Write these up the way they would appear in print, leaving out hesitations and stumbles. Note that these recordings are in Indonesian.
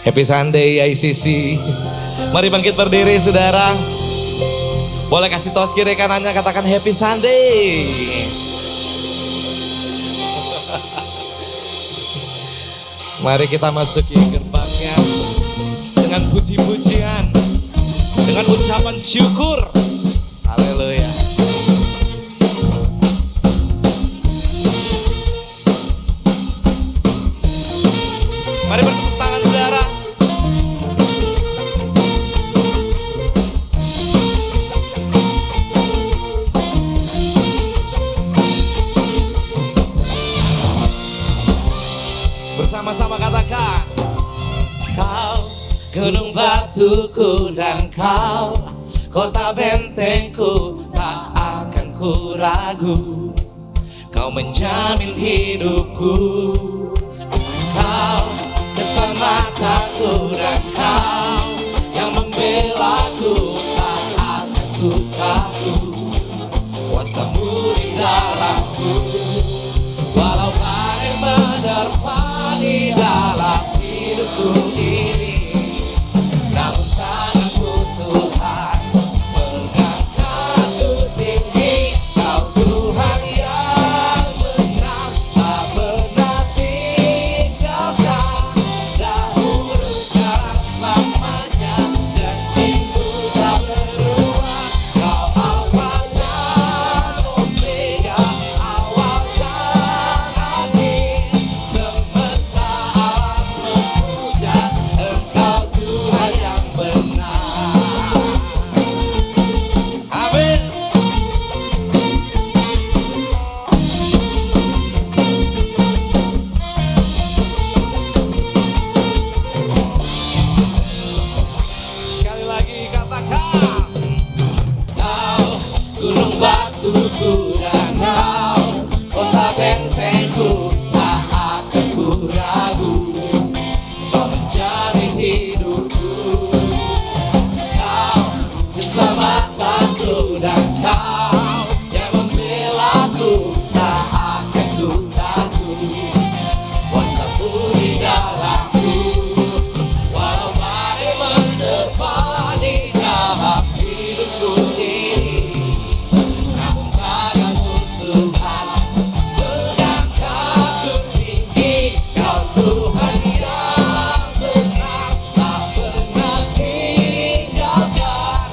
Happy Sunday ICC. Mari bangkit berdiri saudara. Boleh kasih tos kiri kanannya, katakan Happy Sunday. Mari kita masuki gerbangnya dengan puji-pujian, dengan ucapan syukur. Haleluya. Mari bertepuk tangan saudara. Bersama-sama katakan, Kau gunung batuku dan Kau kota bentengku, tak akan ku ragu. Kau menjamin hidupku, Kau keselamatanku dan Kau yang membelaku, tak akan ku takut. Kuasa-Mu di dalamku, walau badai menerpa di dalam hidupku ini, namun tanganmu Tuhan mengangkatku tinggi. Kau Tuhan yang menang, tak pernah tinggalkan. Dahulu sekarang selamanya, janji-Mu tak berubah. Kau Alfa dan Omega, awal dan akhir. Semesta alam memuja Engkau Tuhan yang benar. Amin. Sekali lagi katakan, Kau gunung batuku dan Kau kota bentengku, tak akan ku ragu. Kau menjamin hidupku, Kau keselamatanku dan Kau yang membelaku, tak akan ku takut. Kuasa-Mu di dalamku, walau badai menerpa di dalam hidupku ini, namun tangan-Mu Tuhan mengangkatku tinggi. Kau Tuhan yang benar, tak pernah tinggalkan.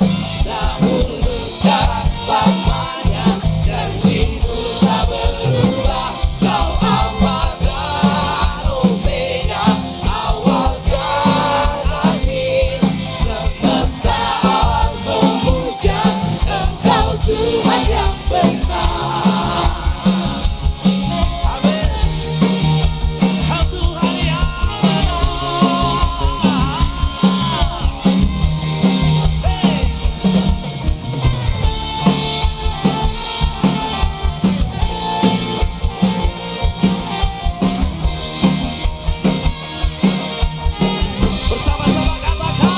Dahulu sekarang selamanya, janji-Mu tak berubah. Kau Alfa dan Omega, awal dan akhir. Semesta alam memuja Engkau Tuhan yang benar. Amin. Kau Tuhan yang benar. Hey. Bersama-sama katakan,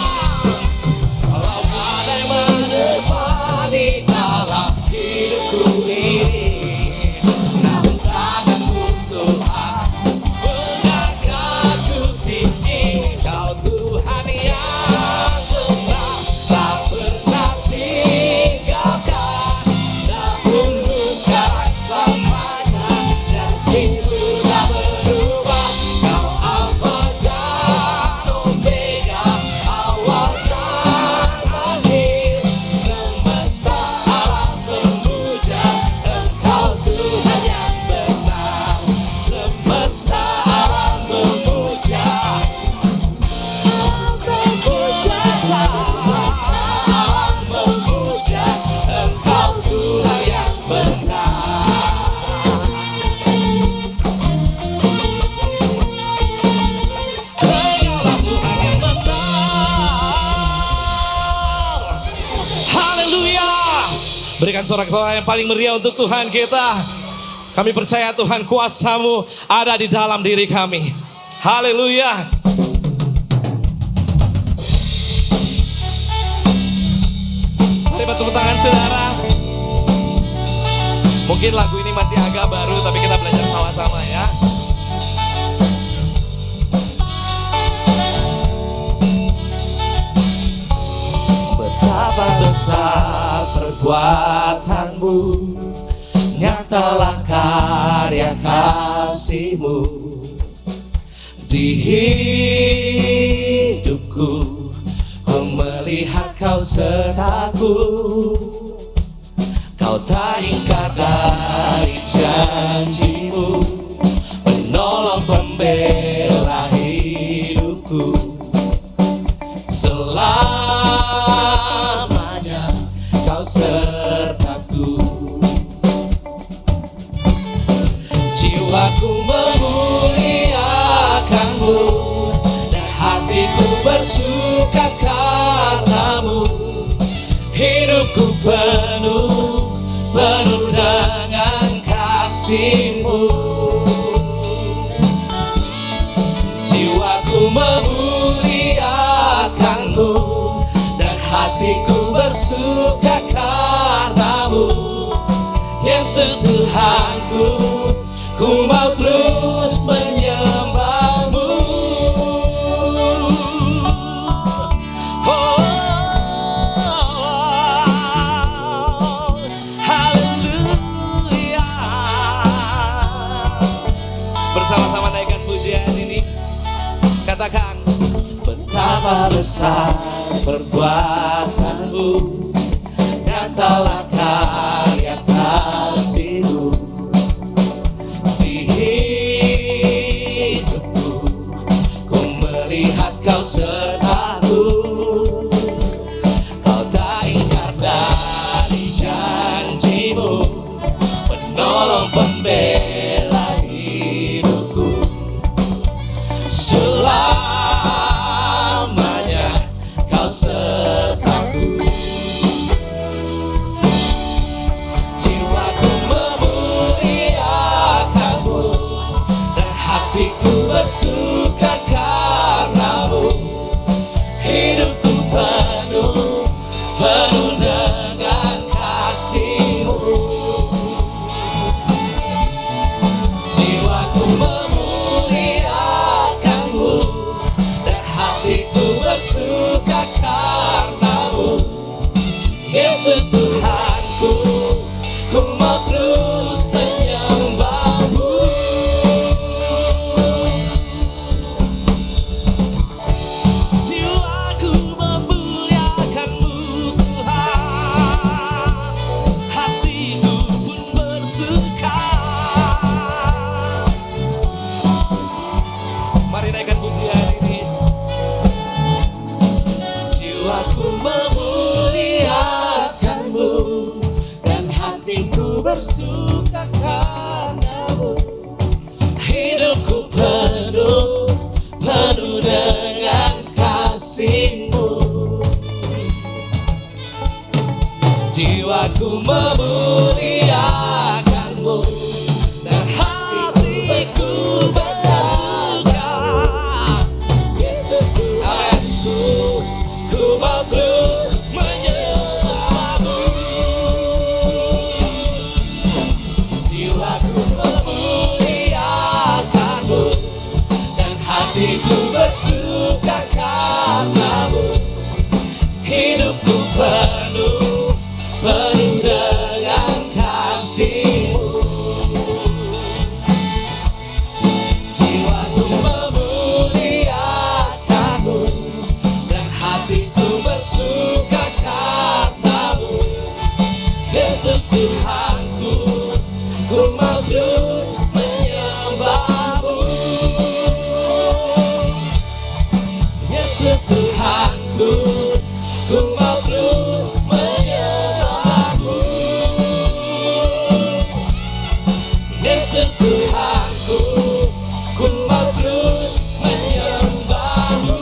walau badai menerpa di dalam hidupku ini, namun tangan-Mu Tuhan mengangkatku tinggi. Kau Tuhan yang benar, tak pernah tinggalkan. Dahulu sekarang selamanya, janji-Mu tak berubah. Kau Alfa dan Omega, awal dan akhir. Semesta alam memuja Engkau Tuhan yang benar. Semesta alam memuja, semesta alam memuja Engkau Tuhan yang benar. Engkaulah Tuhan yang benar. Haleluya. Berikan sorak yang paling meriah untuk Tuhan kita. Kami percaya Tuhan, kuasa-Mu ada di dalam diri kami. Haleluya. Mari bertepuk tangan saudara. Mungkin lagu ini masih agak baru, tapi kita belajar sama-sama ya. Betapa besar perbuatanmu, nyatalah karya kasih-Mu di hidupku. Ku melihat Kau sertaku, Kau tak ingkar dari janji-Mu, penolong pembela hidupku. Selamanya Kau sertaku. Jiwaku memuliakan-Mu dan hatiku bersuka karena-Mu. Hidupku penuh dengan kasih-Mu. Jiwaku memuliakan-Mu dan hatiku bersuka karena-Mu. Yesus Tuhanku, ku mau terus menyembah-Mu. Oh, haleluya. Bersama-sama naikkan pujian ini. Katakan, betapa besar perbuatanmu, nyatalah karya kasih-Mu di hidupku. Ku melihat Kau sertaku, Kau tak ingkar dari janji-Mu, penolong pembela hidupku. Selamanya Kau sertaku. Jiwaku memuliakan-Mu dan hatiku bersuka karena-Mu. Hidupku penuh dengan kasih-Mu. Jiwaku memuliakan-Mu dan hatiku bersuka karena-Mu. Yesus Tuhanku, ku mau terus menyembah-Mu. Jiwaku memuliakan-Mu Tuhan, hatiku pun bersuka. Mari naikkan pujian ini. Jiwaku memuliakan-Mu dan hatiku bersuka karena-Mu. Hidupku penuh dengan kasih-Mu. Jiwaku memuliakan-Mu dan hatiku bersuka. Yesus Tuhanku, ku mau terus menyembah-Mu. Jiwaku memuliakan-Mu dan hatiku bersuka karena-Mu. Hidupku penuh dengan kasih-Mu. Jiwaku memuliakan-Mu dan hatiku bersuka karena-Mu. Yesus Tuhanku, ku mau terus menyembah-Mu. Yesus Tuhanku, ku mau terus menyembah-Mu. Yesus Tuhanku, ku mau terus menyembah-Mu.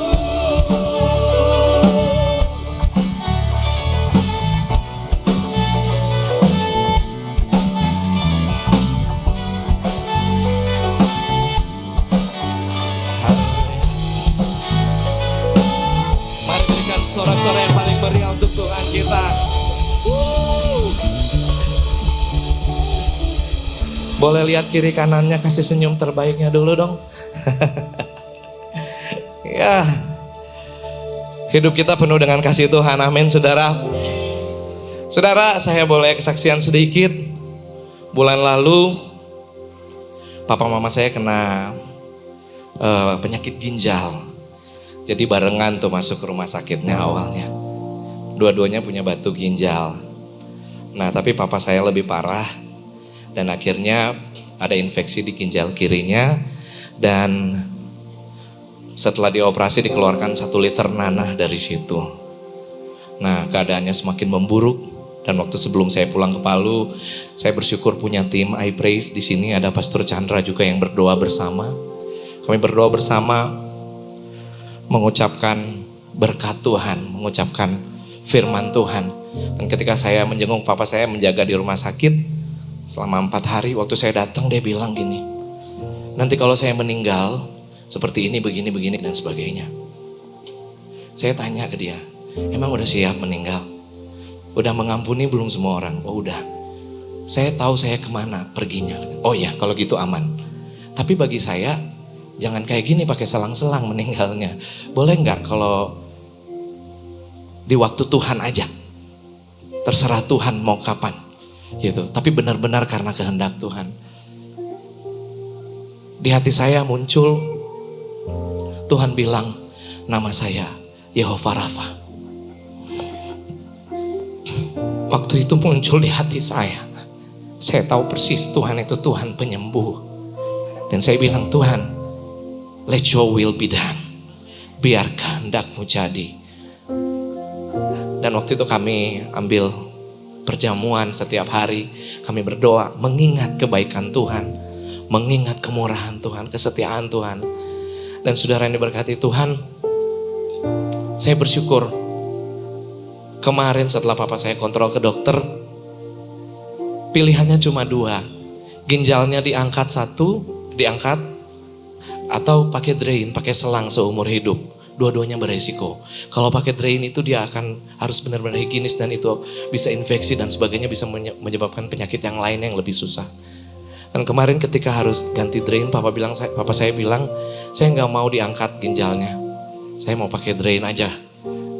Mari berikan sorak-sorai yang paling meriah untuk Tuhan kita. Boleh lihat kiri kanannya, kasih senyum terbaiknya dulu dong. Ya, Hidup kita penuh dengan kasih Tuhan, amin saudara. Saudara, saya boleh kesaksian sedikit. Bulan lalu papa mama saya kena penyakit ginjal. Jadi barengan tuh masuk ke rumah sakitnya awalnya. Dua-duanya punya batu ginjal. Nah tapi papa saya lebih parah. Dan akhirnya ada infeksi di ginjal kirinya. Dan setelah dioperasi dikeluarkan 1 liter nanah dari situ. Nah keadaannya semakin memburuk. Dan waktu sebelum saya pulang ke Palu, saya bersyukur punya tim I Praise. Di sini ada Pastor Chandra juga yang berdoa bersama. Kami berdoa bersama, mengucapkan berkat Tuhan, mengucapkan firman Tuhan. Dan ketika saya menjenguk papa saya menjaga di rumah sakit selama 4 hari, waktu saya datang dia bilang gini, nanti kalau saya meninggal seperti ini, begini dan sebagainya. Saya tanya ke dia, emang udah siap meninggal? Udah mengampuni belum semua orang? Oh udah. Saya tahu saya kemana perginya. Oh ya kalau gitu aman. Tapi bagi saya jangan kayak gini pakai selang-selang meninggalnya. Boleh nggak kalau di waktu Tuhan aja? Terserah Tuhan mau kapan gitu. Tapi benar-benar karena kehendak Tuhan. Di hati saya muncul Tuhan bilang, nama saya Yehova Rafa. Waktu itu muncul di hati saya. Saya tahu persis Tuhan itu Tuhan penyembuh. Dan saya bilang, Tuhan, let your will be done. Biar kehendak-Mu jadi. Dan waktu itu kami ambil perjamuan setiap hari. Kami berdoa mengingat kebaikan Tuhan. Mengingat kemurahan Tuhan, kesetiaan Tuhan. Dan saudara yang diberkati Tuhan, saya bersyukur. Kemarin setelah papa saya kontrol ke dokter, pilihannya cuma 2. Ginjalnya diangkat 1, diangkat, atau pakai drain, pakai selang seumur hidup. Dua-duanya beresiko. Kalau pakai drain itu dia akan harus benar-benar higienis dan itu bisa infeksi dan sebagainya, bisa menyebabkan penyakit yang lain yang lebih susah. Dan kemarin ketika harus ganti drain, papa saya bilang, saya nggak mau diangkat ginjalnya, saya mau pakai drain aja.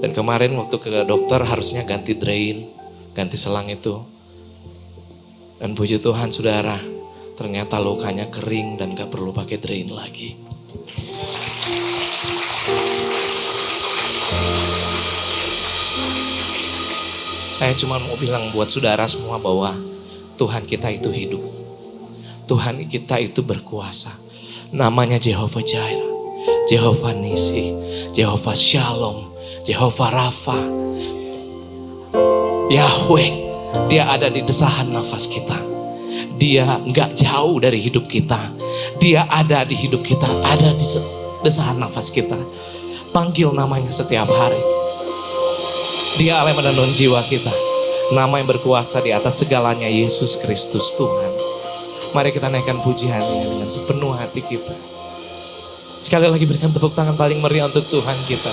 Dan kemarin waktu ke dokter harusnya ganti drain, ganti selang itu. Dan puji Tuhan saudara, ternyata lukanya kering dan gak perlu pakai drain lagi. Saya cuma mau bilang buat saudara semua bahwa Tuhan kita itu hidup. Tuhan kita itu berkuasa. Namanya Jehovah Jireh, Jehovah Nisi, Jehovah Shalom, Jehovah Rafa, Yahweh. Dia ada di desahan nafas kita. Dia gak jauh dari hidup kita. Dia ada di hidup kita, ada di desahan nafas kita. Panggil namanya setiap hari. Dia Allah yang menenun jiwa kita. Nama yang berkuasa di atas segalanya, Yesus Kristus Tuhan. Mari kita naikkan pujiannya dengan sepenuh hati kita. Sekali lagi berikan tepuk tangan paling meriah untuk Tuhan kita.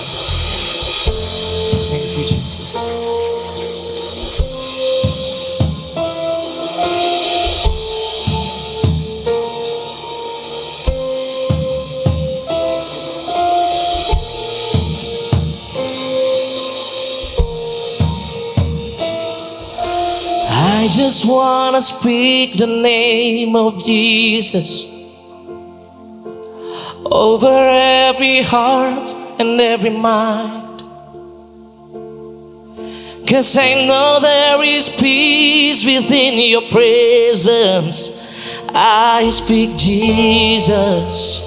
Thank you Jesus. I just wanna speak the name of Jesus over every heart and every mind. 'Cause I know there is peace within your presence. I speak Jesus.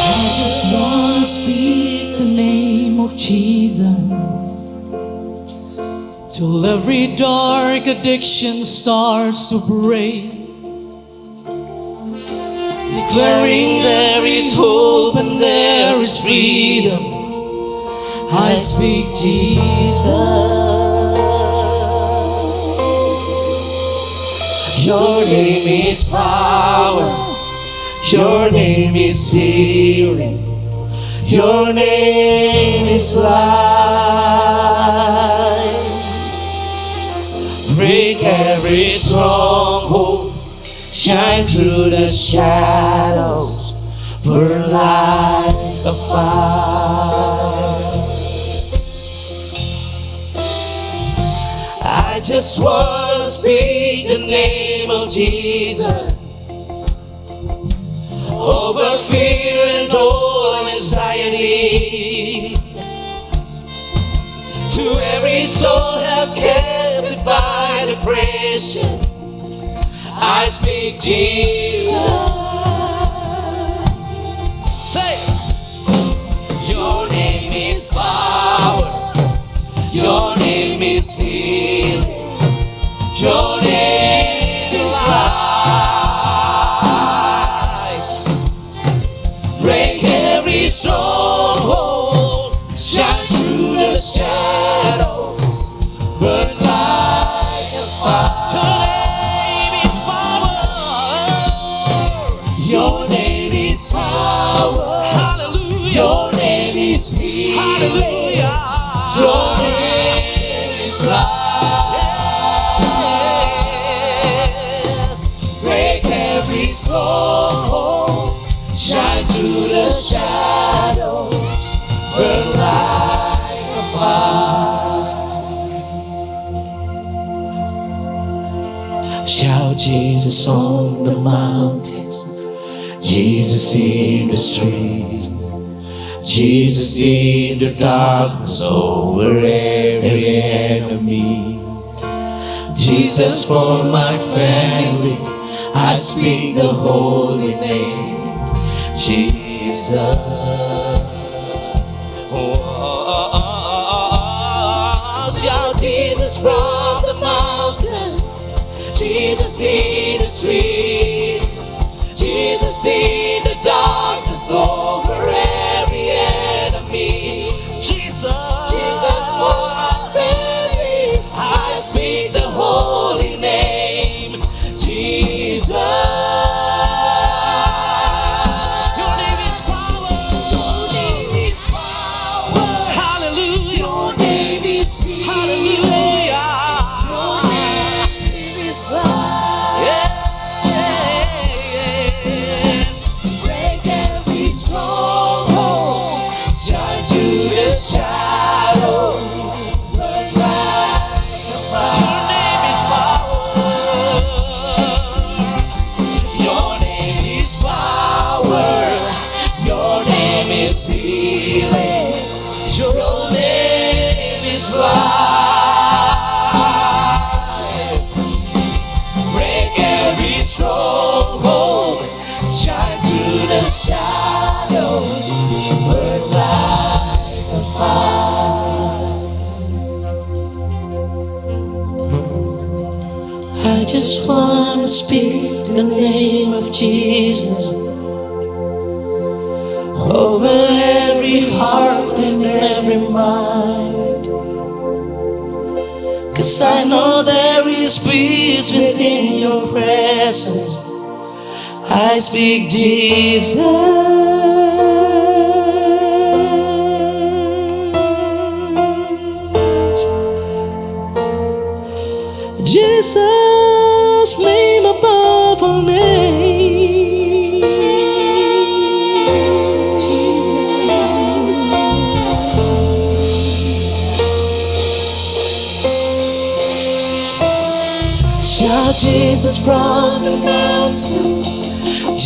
I just wanna speak the name of Jesus till every dark addiction starts to break, declaring there is hope and there is freedom. I speak Jesus. Your name is power, your name is healing, your name is life. Break every stronghold, shine through the shadows, burn like a fire. I just want to speak the name of Jesus over fear and all anxiety. To every soul held captive by depression, I speak Jesus. Say, your name is power, your name is healing, your name is life. Break every stronghold, shine through the shadows, burn like a fire. Your name is power. Hallelujah. Your name is healing. Hallelujah. Your name is life. Break every stronghold, shine through the shadows, burn like a fire. Shout Jesus on the mountains, Jesus in the streets, Jesus in the darkness over every enemy. Jesus for my family, I speak the holy name, Jesus. Shout Jesus from the mountains, Jesus in the streets, Jesus in the darkness over every enemy. Jesus, Jesus for my family, I speak the holy name, Jesus. Your name is power. Your name is power. Hallelujah. Your name is healing. Hallelujah. Your name is life. Yes. Break every stronghold, shine through the shadows, burn like a fire. Your name is power. Your name is power. Your name is healing. Your name is life. Break every stronghold, shine through the shadows, burn like a fire. I just want to speak the name of Jesus over every heart and every mind. 'Cause I know there is peace within your presence. I speak Jesus. Jesus, name above all names. Shout Jesus from the mountains,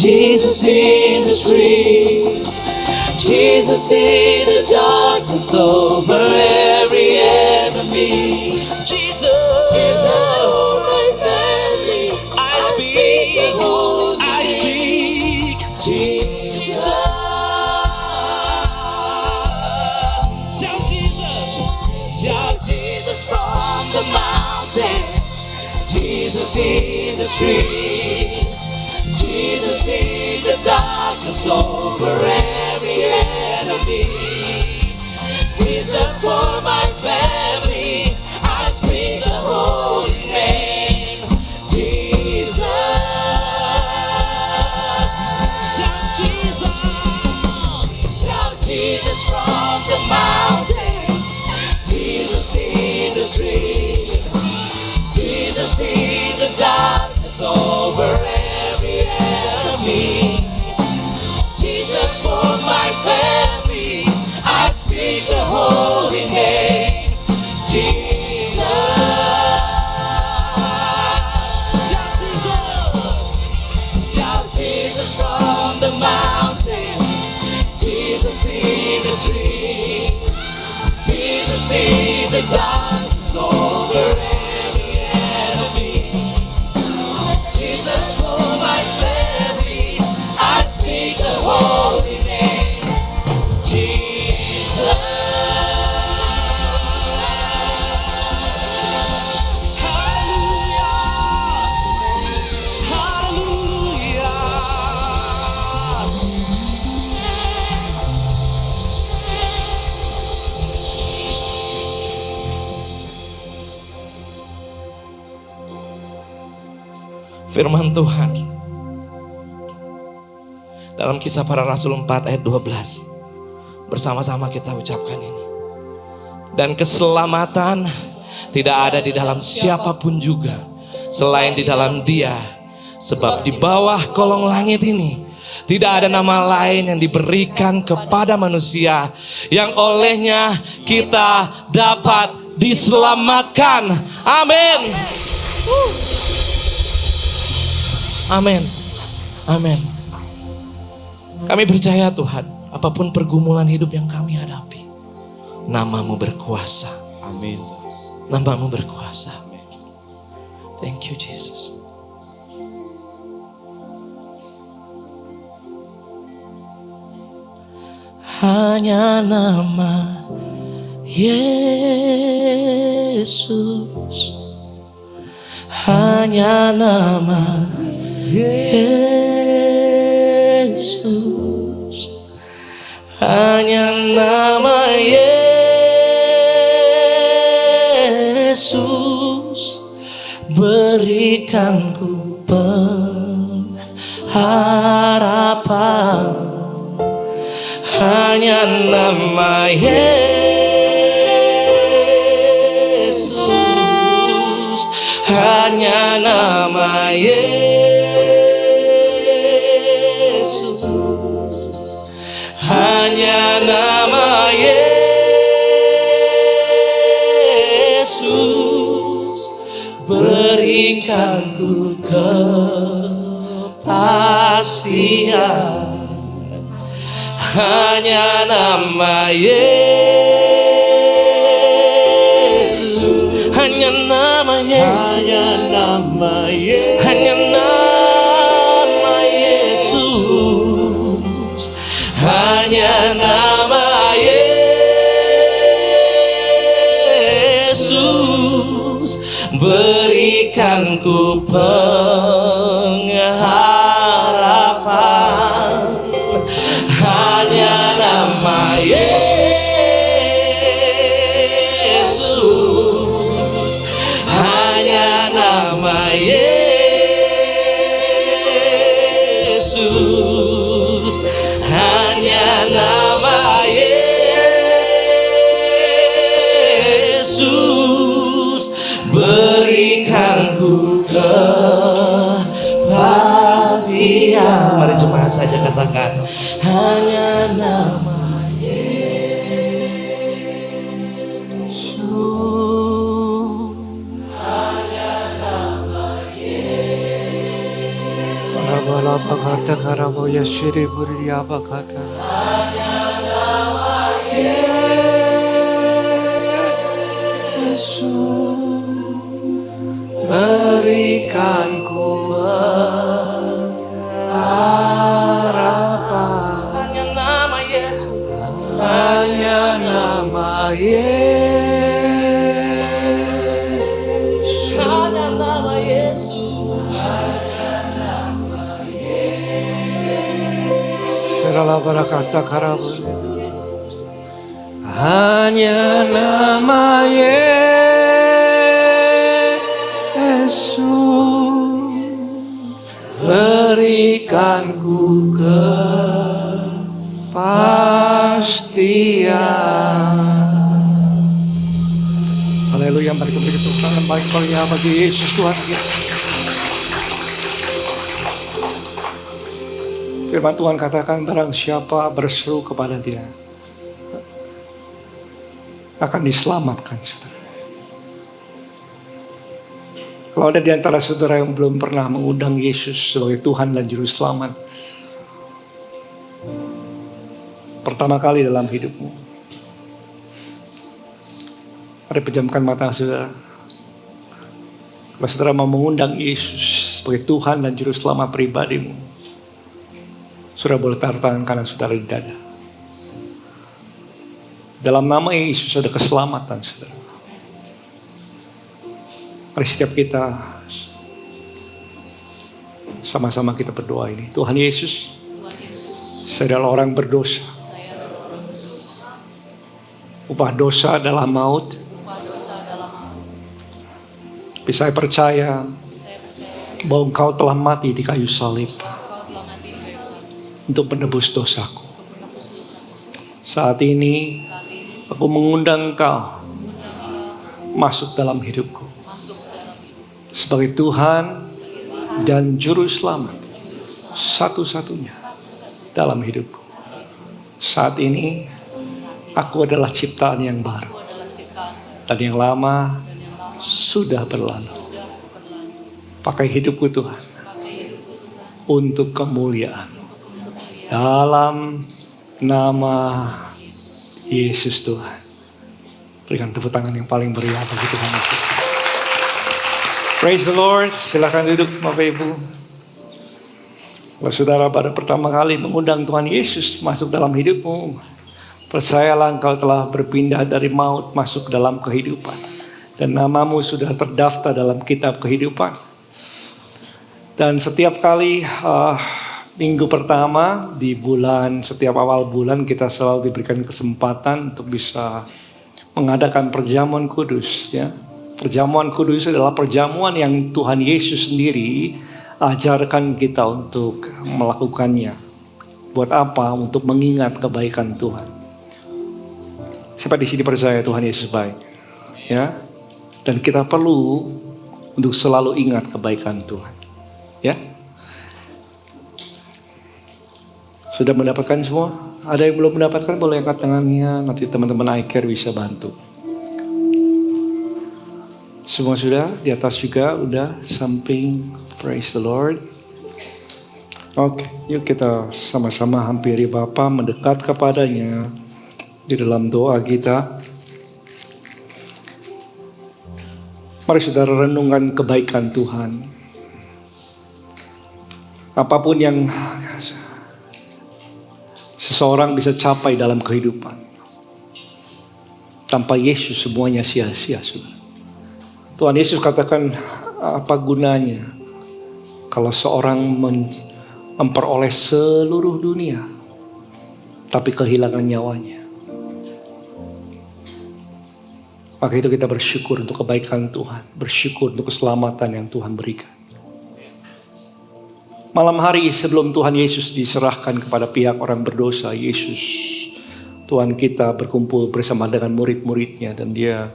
Jesus in the streets, Jesus in the darkness over every enemy. Jesus, Jesus, for my family, I speak the holy name. I speak Jesus. Shout Jesus, shout Jesus from the mountain, Jesus in the street, Jesus in the darkness over every enemy. Jesus for my family, I speak the holy name, Jesus. Shout Jesus, shout Jesus from the mountains, Jesus in the street, Jesus in the darkness over every enemy. Jesus Shout Jesus from the mountains, Jesus in the streets, Jesus in the darkness over every enemy, Jesus for my family, I speak the holy name, Jesus. Firman Tuhan dalam Kisah Para Rasul 4 ayat 12. Bersama-sama kita ucapkan ini. Dan keselamatan tidak ada di dalam siapapun juga selain di dalam Dia. Sebab di bawah kolong langit ini tidak ada nama lain yang diberikan kepada manusia yang olehnya kita dapat diselamatkan. Amin. Amin. Amin. Kami percaya Tuhan, apapun pergumulan hidup yang kami hadapi, Nama-Mu berkuasa. Amin. Nama-Mu berkuasa. Thank you Jesus. Hanya nama Yesus, hanya nama Yesus, hanya nama Yesus, berikan ku pengharapan. Hanya nama Yesus, hanya nama Yesus, hanya nama Yesus, berikan ku kepastian. Hanya nama Yesus, hanya nama Yesus, hanya nama Yesus, hanya nama Yesus, hanya nama Yesus, berikan ku pengharapan. Hanya nama Yesus, hanya nama Yesus, hanya nama Yesus, berikan ku kepastian. Mari jemaat saja katakan, hanya nama Yesus, hanya nama Yesus, Bala bakata karabo yashiri buriya bakata. hanya nama Yesus, berikan ku harapan. Hanya nama Yesus, hanya nama Yesus, hanya nama Yesus, hanya nama Yesus. Shirala barakata karabo. Hanya nama Yesus, berikan ku kepastian. Haleluya, mari kita beri tepuk tangan baik bagi Yesus Tuhan kita. Firman Tuhan katakan, barang siapa berseru kepada Dia akan diselamatkan, saudara. Kalau ada di antara saudara yang belum pernah mengundang Yesus sebagai Tuhan dan Juru Selamat, pertama kali dalam hidupmu, mari pejamkan mata saudara. Kalau saudara mau mengundang Yesus sebagai Tuhan dan Juru Selamat pribadimu, saudara boleh taruh tangan kanan saudara di dada. Dalam nama Yesus ada keselamatan saudara. Mari setiap kita sama-sama kita berdoa ini. Tuhan Yesus, saya adalah orang berdosa. Upah dosa adalah maut. Tapi saya percaya bahwa Engkau telah mati di kayu salib untuk menebus dosaku. Saat ini aku mengundang Engkau masuk dalam hidupku sebagai Tuhan dan Juru Selamat satu-satunya dalam hidupku. Saat ini aku adalah ciptaan yang baru dan yang lama sudah berlalu. Pakai hidupku Tuhan untuk kemuliaan dalam nama Yesus Tuhan. Berikan tepuk tangan yang paling meriah bagi Tuhan Yesus. Praise the Lord. Silakan duduk Bapak Ibu. Kalau saudara pada pertama kali mengundang Tuhan Yesus masuk dalam hidupmu, percayalah engkau telah berpindah dari maut masuk dalam kehidupan. Dan namamu sudah terdaftar dalam kitab kehidupan. Dan setiap kali minggu pertama di bulan, setiap awal bulan kita selalu diberikan kesempatan untuk bisa mengadakan perjamuan kudus, ya. Perjamuan kudus adalah perjamuan yang Tuhan Yesus sendiri ajarkan kita untuk melakukannya. Buat apa? Untuk mengingat kebaikan Tuhan. Siapa di sini percaya Tuhan Yesus baik? Ya. Dan kita perlu untuk selalu ingat kebaikan Tuhan. Ya. Sudah mendapatkan semua? Ada yang belum mendapatkan boleh angkat tangannya. Nanti teman-teman iCare bisa bantu. Semua sudah? Di atas juga udah samping. Praise the Lord. Oke, yuk kita sama-sama hampiri Bapa, mendekat kepadanya di dalam doa kita. Mari saudara renungkan kebaikan Tuhan. Apapun yang seseorang bisa capai dalam kehidupan, tanpa Yesus semuanya sia-sia, saudara. Tuhan Yesus katakan, apa gunanya kalau seorang memperoleh seluruh dunia tapi kehilangan nyawanya. Maka itu kita bersyukur untuk kebaikan Tuhan, bersyukur untuk keselamatan yang Tuhan berikan. Malam hari sebelum Tuhan Yesus diserahkan kepada pihak orang berdosa, Yesus Tuhan kita berkumpul bersama dengan murid-muridnya dan dia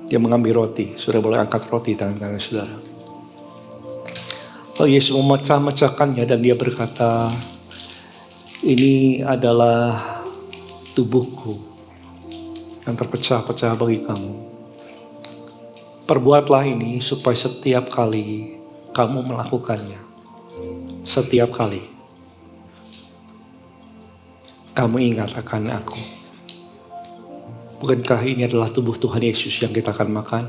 mengambil roti. Saudara boleh angkat roti tangan kanan saudara. Lalu Yesus memecah-mecahkannya dan dia berkata, ini adalah tubuhku yang terpecah-pecah bagi kamu. Perbuatlah ini supaya setiap kali kamu melakukannya. Setiap kali kamu ingat akan aku. Bukankah ini adalah tubuh Tuhan Yesus yang kita akan makan?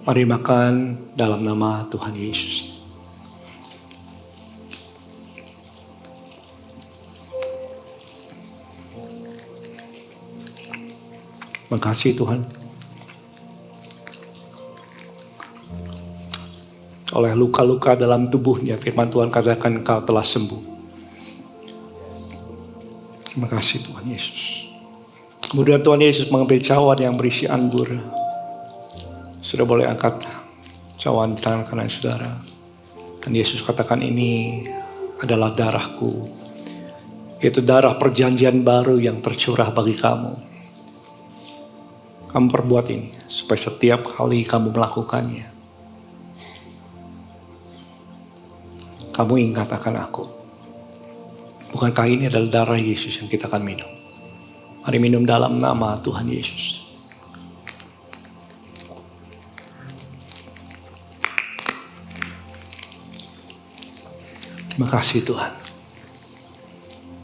Mari makan dalam nama Tuhan Yesus. Makasih Tuhan. Oleh luka-luka dalam tubuhnya, firman Tuhan katakan engkau telah sembuh. Terima kasih Tuhan Yesus. Kemudian Tuhan Yesus mengambil cawan yang berisi anggur. Sudah boleh angkat cawan di tangan kanan saudara. Dan Yesus katakan ini adalah darahku. Itu darah perjanjian baru yang tercurah bagi kamu. Kamu perbuat ini supaya setiap kali kamu melakukannya, kamu ingat akan aku. Bukankah ini adalah darah Yesus yang kita akan minum? Mari minum dalam nama Tuhan Yesus. Terima kasih Tuhan.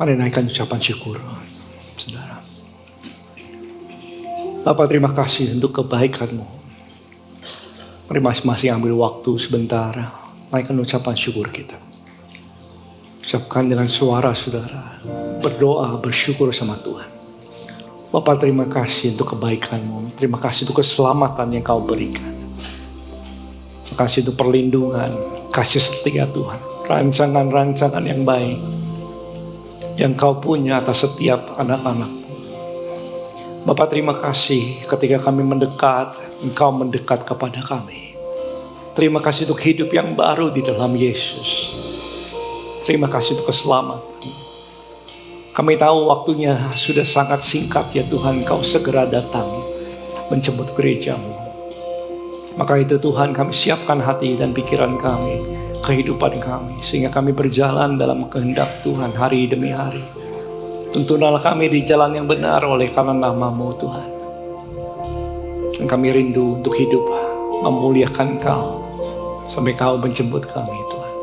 Mari naikkan ucapan syukur, saudara. Bapa, terima kasih untuk kebaikan-Mu. Mari masing-masing ambil waktu sebentar, naikkan ucapan syukur kita. Ucapkan dengan suara saudara, berdoa, bersyukur sama Tuhan. Bapa, terima kasih untuk kebaikan-Mu. Terima kasih untuk keselamatan yang Kau berikan. Terima kasih untuk perlindungan, kasih setia Tuhan. Rancangan-rancangan yang baik yang Kau punya atas setiap anak-anak-Mu. Bapa, terima kasih ketika kami mendekat, Engkau mendekat kepada kami. Terima kasih untuk hidup yang baru di dalam Yesus. Terima kasih untuk keselamatan. Kami tahu waktunya sudah sangat singkat ya Tuhan, Kau segera datang menjemput gereja-Mu. Maka itu Tuhan, kami siapkan hati dan pikiran kami, kehidupan kami, sehingga kami berjalan dalam kehendak Tuhan hari demi hari. Tuntunlah kami di jalan yang benar oleh karena nama-Mu Tuhan. Dan kami rindu untuk hidup memuliakan Kau sampai Kau menjemput kami Tuhan.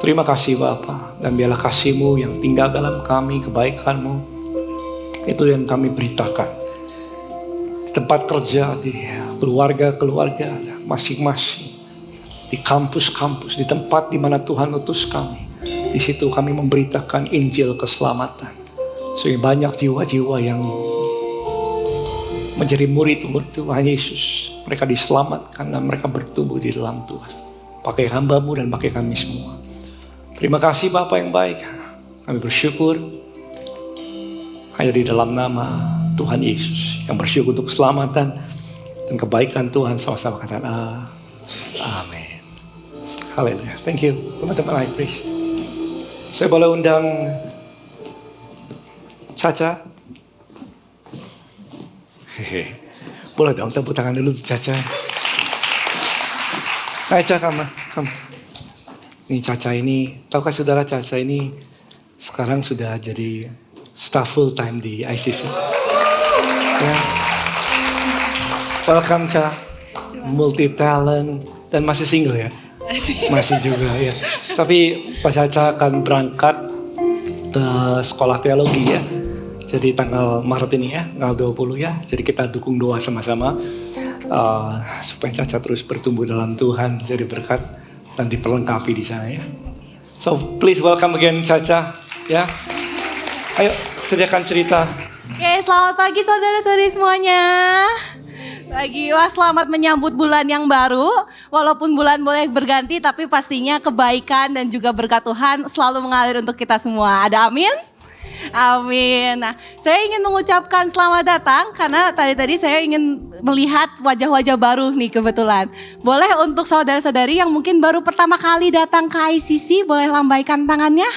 Terima kasih Bapa, dan biarlah kasih-Mu yang tinggal dalam kami, kebaikan-Mu, itu yang kami beritakan. Di tempat kerja, di keluarga-keluarga masing-masing, di kampus-kampus, di tempat di mana Tuhan utus kami. Di situ kami memberitakan Injil keselamatan. Sehingga banyak jiwa-jiwa yang menjadi murid-murid Tuhan Yesus. Mereka diselamatkan dan mereka bertumbuh di dalam Tuhan. Pakai hamba-Mu dan pakai kami semua. Terima kasih Bapa yang baik. Kami bersyukur hanya di dalam nama Tuhan Yesus. Yang bersyukur untuk keselamatan dan kebaikan Tuhan, sama-sama katakan amin. Haleluya. Thank you teman-teman high priest. Saya boleh undang Caca. Hehe. Boleh dong tepuk tangan dulu Caca. Hai Caca, kamu. Nih Caca ini, tahukah saudara Caca ini sekarang sudah jadi staff full time di ICC. Ya. Welcome Caca, multi talent dan masih single ya? Masih juga ya. Tapi Pak Caca akan berangkat ke sekolah teologi ya. Jadi tanggal Maret ini ya, tanggal 20 ya. Jadi kita dukung doa sama-sama supaya Caca terus bertumbuh dalam Tuhan, jadi berkat dan diperlengkapi di sana ya. So please welcome again Caca ya. Ayo sediakan cerita. Oke, selamat pagi saudara-saudari semuanya. Wah, selamat menyambut bulan yang baru. Walaupun bulan boleh berganti, tapi pastinya kebaikan dan juga berkat Tuhan selalu mengalir untuk kita semua. Ada amin? Amin. Nah, saya ingin mengucapkan selamat datang karena tadi saya ingin melihat wajah-wajah baru nih kebetulan. Boleh untuk saudara-saudari yang mungkin baru pertama kali datang ke ICC, boleh lambaikan tangannya?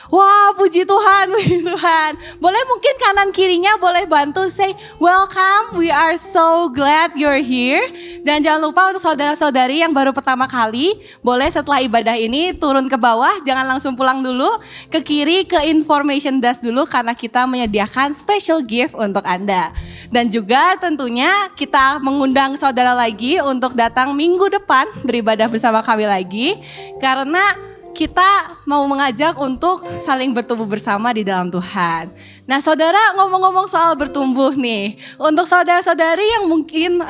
Wah, puji Tuhan, puji Tuhan. Boleh mungkin kanan kirinya boleh bantu say welcome, we are so glad you're here. Dan jangan lupa untuk saudara-saudari yang baru pertama kali, boleh setelah ibadah ini turun ke bawah, jangan langsung pulang dulu. Ke kiri ke information desk dulu karena kita menyediakan special gift untuk Anda. Dan juga tentunya kita mengundang saudara lagi untuk datang minggu depan beribadah bersama kami lagi. Karena kita mau mengajak untuk saling bertumbuh bersama di dalam Tuhan. Nah saudara, ngomong-ngomong soal bertumbuh nih. Untuk saudara-saudari yang mungkin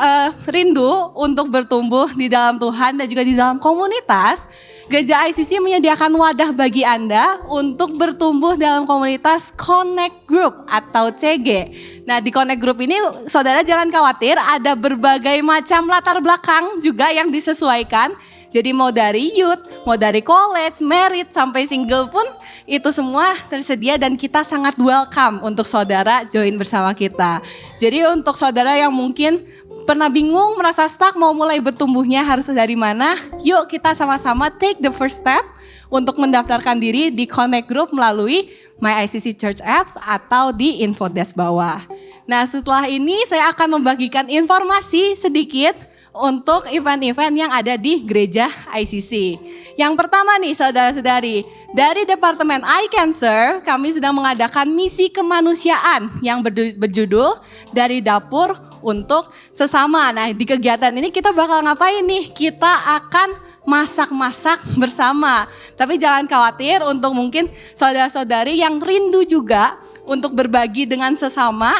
rindu untuk bertumbuh di dalam Tuhan dan juga di dalam komunitas, Gereja ICC menyediakan wadah bagi Anda untuk bertumbuh dalam komunitas Connect Group atau CG. Nah di Connect Group ini saudara jangan khawatir, ada berbagai macam latar belakang juga yang disesuaikan. Jadi mau dari youth, mau dari college, merit, sampai single pun itu semua tersedia dan kita sangat welcome untuk saudara join bersama kita. Jadi untuk saudara yang mungkin pernah bingung, merasa stuck, mau mulai bertumbuhnya harus dari mana? Yuk kita sama-sama take the first step untuk mendaftarkan diri di Connect Group melalui My ICC Church Apps atau di info desk bawah. Nah setelah ini saya akan membagikan informasi sedikit untuk event-event yang ada di gereja ICC. Yang pertama nih saudara-saudari, dari Departemen I Can Serve kami sedang mengadakan misi kemanusiaan yang berjudul Dari Dapur untuk Sesama. Nah di kegiatan ini kita bakal ngapain nih? Kita akan masak-masak bersama. Tapi jangan khawatir, untuk mungkin saudara-saudari yang rindu juga untuk berbagi dengan sesama,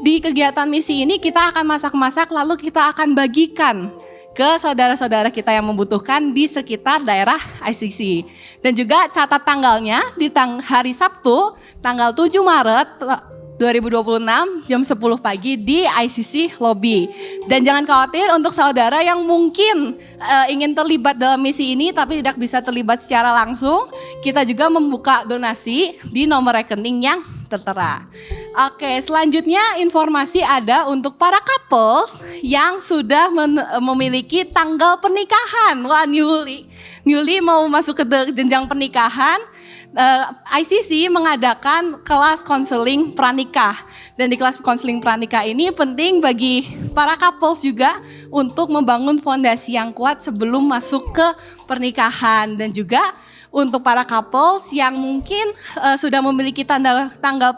di kegiatan misi ini kita akan masak-masak lalu kita akan bagikan ke saudara-saudara kita yang membutuhkan di sekitar daerah ICC. Dan juga catat tanggalnya di hari Sabtu tanggal 7 Maret 2026 jam 10 pagi di ICC Lobby. Dan jangan khawatir untuk saudara yang mungkin ingin terlibat dalam misi ini tapi tidak bisa terlibat secara langsung, kita juga membuka donasi di nomor rekening yang tertera. Oke, selanjutnya informasi ada untuk para couples yang sudah memiliki tanggal pernikahan. Wah, newly mau masuk ke jenjang pernikahan. ICC mengadakan kelas konseling pranikah. Dan di kelas konseling pranikah ini penting bagi para couples juga untuk membangun fondasi yang kuat sebelum masuk ke pernikahan. Dan juga untuk para couples yang mungkin sudah memiliki tanggal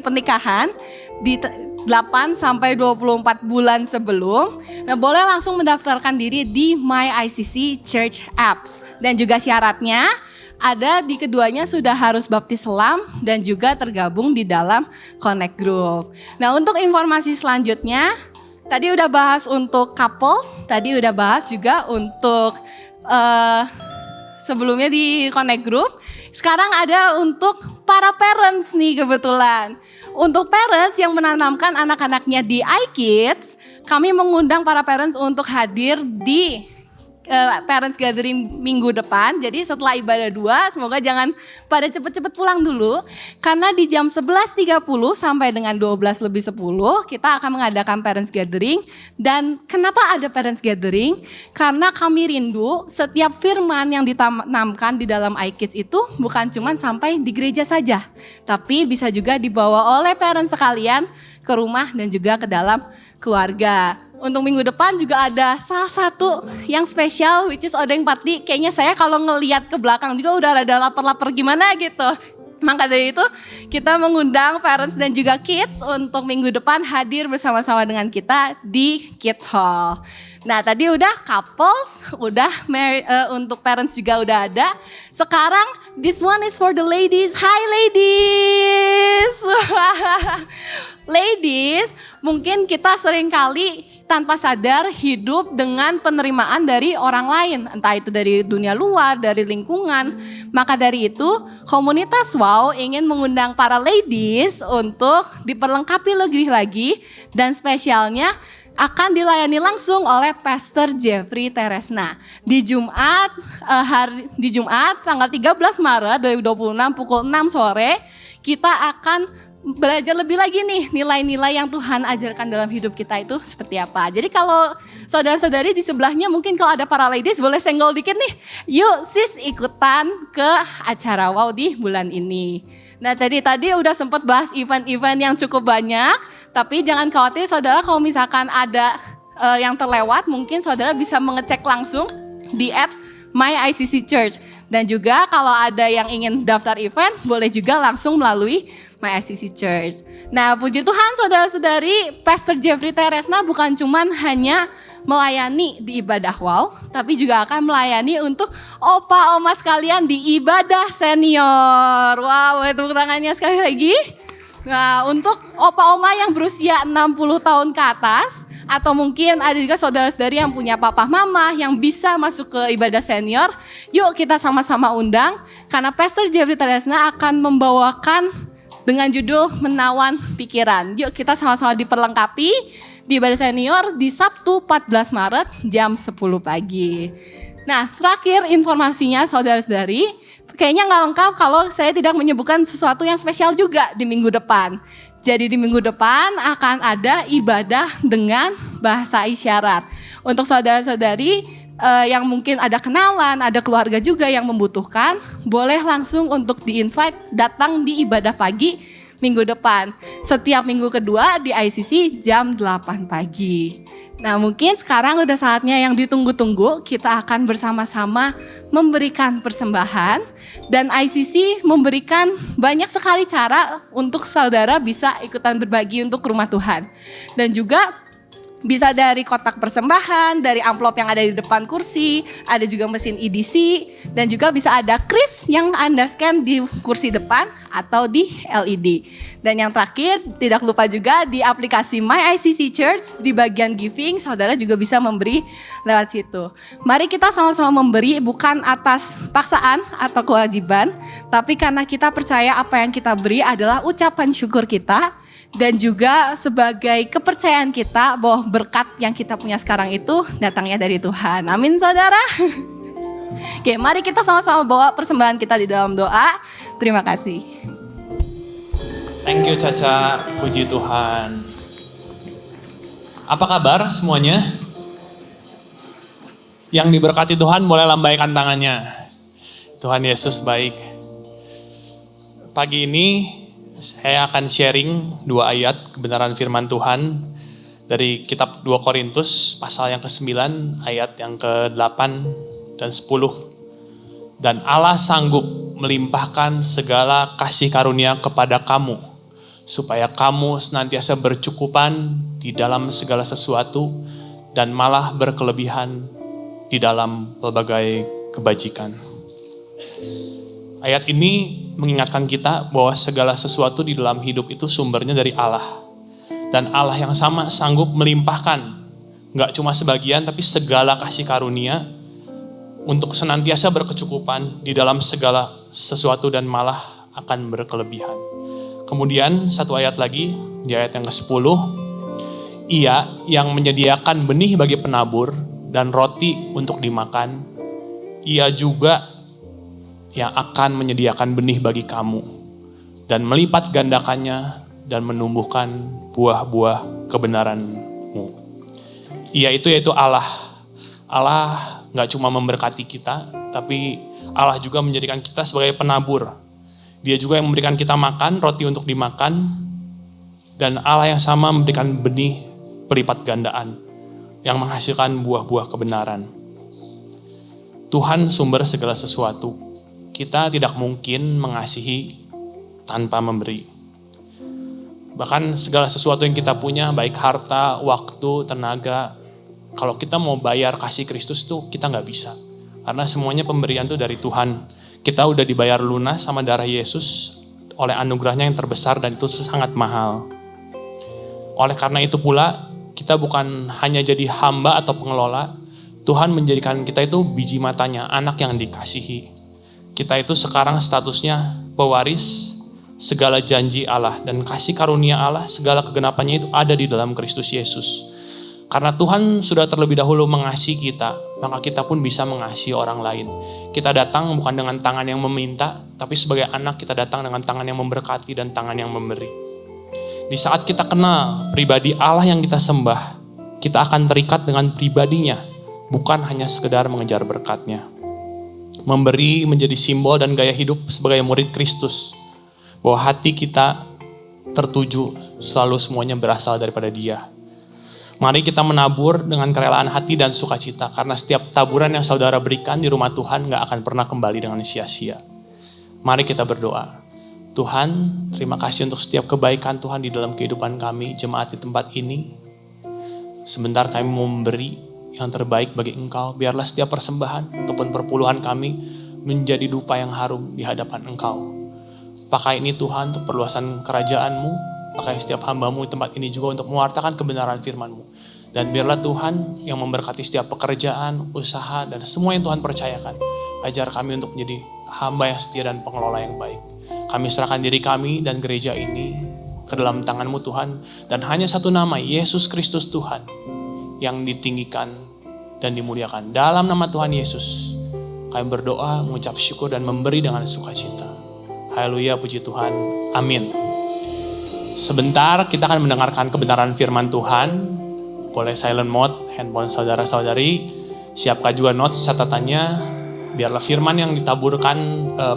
pernikahan di 8 sampai 24 bulan sebelum, nah boleh langsung mendaftarkan diri di My ICC Church Apps. Dan juga syaratnya ada di keduanya sudah harus baptis selam dan juga tergabung di dalam Connect Group. Nah, untuk informasi selanjutnya, tadi udah bahas untuk couples, tadi udah bahas juga untuk sebelumnya di Connect Group. Sekarang ada untuk para parents nih kebetulan. Untuk parents yang menanamkan anak-anaknya di iKids, kami mengundang para parents untuk hadir di Parents Gathering minggu depan. Jadi setelah ibadah 2, semoga jangan pada cepet-cepet pulang dulu. Karena di jam 11.30 sampai dengan 12:10 kita akan mengadakan Parents Gathering. Dan kenapa ada Parents Gathering? Karena kami rindu setiap firman yang ditanamkan di dalam iKids itu bukan cuma sampai di gereja saja, tapi bisa juga dibawa oleh parents sekalian ke rumah dan juga ke dalam keluarga. Untuk minggu depan juga ada salah satu yang spesial, which is Odeng Party. Kayaknya saya kalau ngelihat ke belakang juga udah rada lapar-lapar gimana gitu. Maka dari itu kita mengundang parents dan juga kids untuk minggu depan hadir bersama-sama dengan kita di Kids Hall. Nah, tadi udah couples, udah untuk parents juga udah ada. Sekarang this one is for the ladies. Hi ladies. Ladies, mungkin kita seringkali tanpa sadar hidup dengan penerimaan dari orang lain, entah itu dari dunia luar, dari lingkungan. Maka dari itu, komunitas Wow ingin mengundang para ladies untuk diperlengkapi lebih lagi, dan spesialnya akan dilayani langsung oleh Pastor Jeffrey Teresna di Jumat tanggal 13 Maret 2026 pukul 6 sore. Kita akan belajar lebih lagi nih nilai-nilai yang Tuhan ajarkan dalam hidup kita itu seperti apa. Jadi kalau saudara-saudari di sebelahnya mungkin kalau ada para ladies boleh senggol dikit nih. Yuk sis ikutan ke acara Wow di bulan ini. Nah tadi udah sempat bahas event-event yang cukup banyak. Tapi jangan khawatir saudara, kalau misalkan ada yang terlewat mungkin saudara bisa mengecek langsung di apps My ICC Church. Dan juga kalau ada yang ingin daftar event boleh juga langsung melalui My ICC Church. Nah, puji Tuhan saudara-saudari, Pastor Jeffrey Teresna bukan cuman hanya melayani di ibadah Wow, tapi juga akan melayani untuk opa-oma sekalian di ibadah senior. Wow, tepuk tangannya sekali lagi. Nah, untuk opa-oma yang berusia 60 tahun ke atas, atau mungkin ada juga saudara-saudari yang punya papa mama yang bisa masuk ke ibadah senior, yuk kita sama-sama undang, karena Pastor Jeffrey Teresna akan membawakan dengan judul Menawan Pikiran. Yuk kita sama-sama diperlengkapi di ibadah senior di Sabtu 14 Maret jam 10 pagi. Nah, terakhir informasinya saudara-saudari, kayaknya nggak lengkap kalau saya tidak menyebutkan sesuatu yang spesial juga di minggu depan. Jadi di minggu depan akan ada ibadah dengan bahasa isyarat. Untuk saudara-saudari yang mungkin ada kenalan, ada keluarga juga yang membutuhkan, boleh langsung untuk di-invite datang di ibadah pagi minggu depan. Setiap minggu kedua di ICC jam 8 pagi. Nah mungkin sekarang udah saatnya yang ditunggu-tunggu, kita akan bersama-sama memberikan persembahan. Dan ICC memberikan banyak sekali cara untuk saudara bisa ikutan berbagi untuk rumah Tuhan. Dan juga Bisa dari kotak persembahan, dari amplop yang ada di depan kursi, ada juga mesin EDC, dan juga bisa ada kris yang Anda scan di kursi depan atau di LED. Dan yang terakhir, tidak lupa juga di aplikasi My ICC Church, di bagian giving, saudara juga bisa memberi lewat situ. Mari kita sama-sama memberi bukan atas paksaan atau kewajiban, tapi karena kita percaya apa yang kita beri adalah ucapan syukur kita, dan juga sebagai kepercayaan kita bahwa berkat yang kita punya sekarang itu datangnya dari Tuhan. Amin saudara. Oke, mari kita sama-sama bawa persembahan kita di dalam doa. Terima kasih. Thank you Caca, puji Tuhan. Apa kabar semuanya? Yang diberkati Tuhan boleh lambaikan tangannya. Tuhan Yesus baik. Pagi ini saya akan sharing 2 ayat kebenaran firman Tuhan dari kitab 2 Korintus pasal yang ke-9 ayat yang ke-8 dan 10. Dan Allah sanggup melimpahkan segala kasih karunia kepada kamu supaya kamu senantiasa bercukupan di dalam segala sesuatu dan malah berkelebihan di dalam berbagai kebajikan. Ayat ini mengingatkan kita bahwa segala sesuatu di dalam hidup itu sumbernya dari Allah. Dan Allah yang sama sanggup melimpahkan, gak cuma sebagian tapi segala kasih karunia untuk senantiasa berkecukupan di dalam segala sesuatu dan malah akan berkelebihan. Kemudian satu ayat lagi, di ayat yang ke-10, Ia yang menyediakan benih bagi penabur dan roti untuk dimakan, Ia juga yang akan menyediakan benih bagi kamu dan melipat gandakannya dan menumbuhkan buah-buah kebenaranmu. Ia itu yaitu Allah. Allah gak cuma memberkati kita, tapi Allah juga menjadikan kita sebagai penabur. Dia juga yang memberikan kita makan, roti untuk dimakan, dan Allah yang sama memberikan benih pelipat gandaan yang menghasilkan buah-buah kebenaran. Tuhan sumber segala sesuatu. Kita tidak mungkin mengasihi tanpa memberi. Bahkan segala sesuatu yang kita punya, baik harta, waktu, tenaga, kalau kita mau bayar kasih Kristus tuh kita nggak bisa. Karena semuanya pemberian tuh dari Tuhan. Kita udah dibayar lunas sama darah Yesus oleh anugerahnya yang terbesar dan itu sangat mahal. Oleh karena itu pula, kita bukan hanya jadi hamba atau pengelola, Tuhan menjadikan kita itu biji matanya, anak yang dikasihi. Kita itu sekarang statusnya pewaris segala janji Allah dan kasih karunia Allah, segala kegenapannya itu ada di dalam Kristus Yesus. Karena Tuhan sudah terlebih dahulu mengasihi kita, maka kita pun bisa mengasihi orang lain. Kita datang bukan dengan tangan yang meminta, tapi sebagai anak kita datang dengan tangan yang memberkati dan tangan yang memberi. Di saat kita kenal pribadi Allah yang kita sembah, kita akan terikat dengan pribadinya, bukan hanya sekedar mengejar berkatnya. Memberi menjadi simbol dan gaya hidup sebagai murid Kristus. Bahwa hati kita tertuju selalu semuanya berasal daripada Dia. Mari kita menabur dengan kerelaan hati dan sukacita. Karena setiap taburan yang saudara berikan di rumah Tuhan gak akan pernah kembali dengan sia-sia. Mari kita berdoa. Tuhan, terima kasih untuk setiap kebaikan Tuhan di dalam kehidupan kami, jemaat di tempat ini. Sebentar kami mau memberi yang terbaik bagi Engkau. Biarlah setiap persembahan ataupun perpuluhan kami menjadi dupa yang harum di hadapan Engkau. Pakai ini Tuhan untuk perluasan kerajaan-Mu. Pakai setiap hamba-Mu di tempat ini juga untuk mewartakan kebenaran firman-Mu. Dan biarlah Tuhan yang memberkati setiap pekerjaan, usaha, dan semua yang Tuhan percayakan. Ajar kami untuk menjadi hamba yang setia dan pengelola yang baik. Kami serahkan diri kami dan gereja ini ke dalam tangan-Mu Tuhan. Dan hanya satu nama, Yesus Kristus Tuhan, yang ditinggikan dan dimuliakan. Dalam nama Tuhan Yesus, kami berdoa, mengucap syukur dan memberi dengan sukacita. Haleluya, puji Tuhan. Amin. Sebentar kita akan mendengarkan kebenaran firman Tuhan. Boleh silent mode handphone saudara-saudari. Siapkan juga notes catatannya. Biarlah firman yang ditaburkan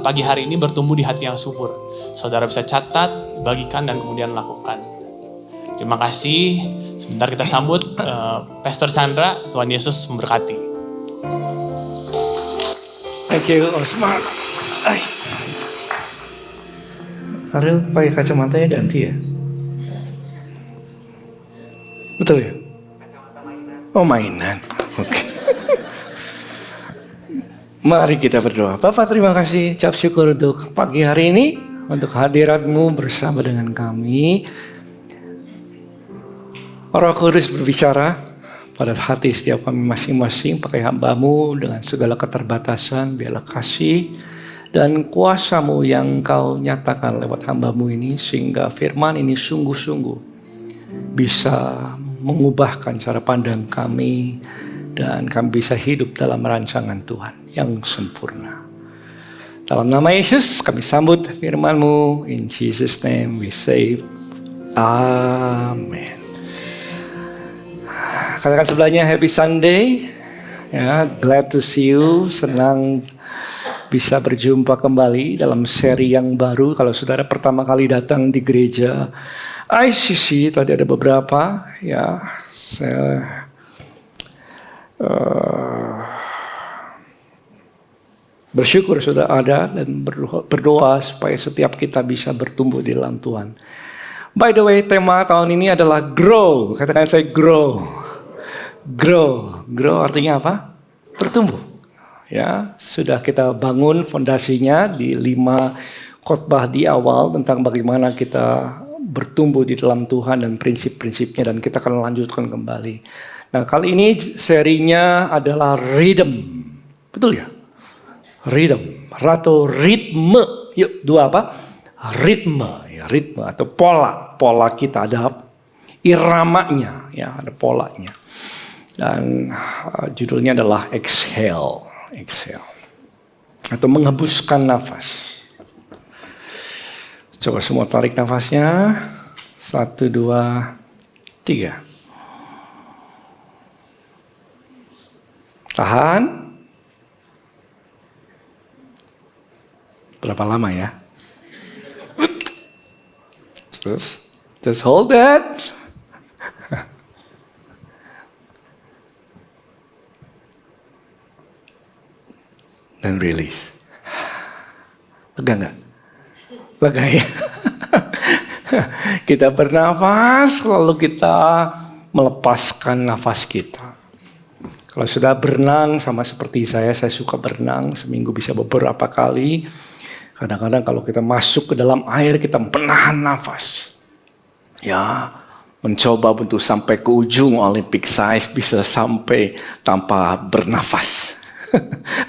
pagi hari ini bertumbuh di hati yang subur. Saudara bisa catat, bagikan dan kemudian lakukan. Terima kasih. Sebentar kita sambut Pastor Chandra. Tuhan Yesus memberkati. Thank you, Osman. Ariel pakai kacamatanya ganti ya? Betul ya? Oh, mainan. Oke. Mari kita berdoa. Bapak, terima kasih, ucap syukur untuk pagi hari ini, untuk hadirat-Mu bersama dengan kami. Roh Kudus berbicara pada hati setiap kami masing-masing, pakai hamba-Mu dengan segala keterbatasan, biarlah kasih dan kuasa-Mu yang Kau nyatakan lewat hamba-Mu ini, sehingga firman ini sungguh-sungguh bisa mengubahkan cara pandang kami, dan kami bisa hidup dalam rancangan Tuhan yang sempurna. Dalam nama Yesus kami sambut firman-Mu. In Jesus name we say Amen. Katakan sebelahnya Happy Sunday. Ya, glad to see you. Senang bisa berjumpa kembali dalam seri yang baru. Kalau saudara pertama kali datang di gereja ICC, tadi ada beberapa, ya, saya bersyukur sudah ada dan berdoa supaya setiap kita bisa bertumbuh di dalam Tuhan. By the way, tema tahun ini adalah grow. Katakan saya grow. Grow artinya apa? Bertumbuh. Ya, sudah kita bangun fondasinya di 5 khotbah di awal tentang bagaimana kita bertumbuh di dalam Tuhan dan prinsip-prinsipnya, dan kita akan lanjutkan kembali. Nah, kali ini serinya adalah rhythm. Betul ya? Rhythm atau ritme. Yuk, 2 apa? Ritme, ya, ritme atau pola. Pola kita ada iramanya, ya, ada polanya. Dan judulnya adalah exhale atau menghembuskan nafas. Coba semua tarik nafasnya. 1, 2, 3. Tahan. Berapa lama ya? Terus, just hold that. Dan release. Lega nggak? Lega ya? Kita bernafas, lalu kita melepaskan nafas kita. Kalau sudah berenang sama seperti saya suka berenang, seminggu bisa beberapa kali. Kadang-kadang kalau kita masuk ke dalam air, kita menahan nafas. Ya, mencoba untuk sampai ke ujung Olympic size, bisa sampai tanpa bernafas.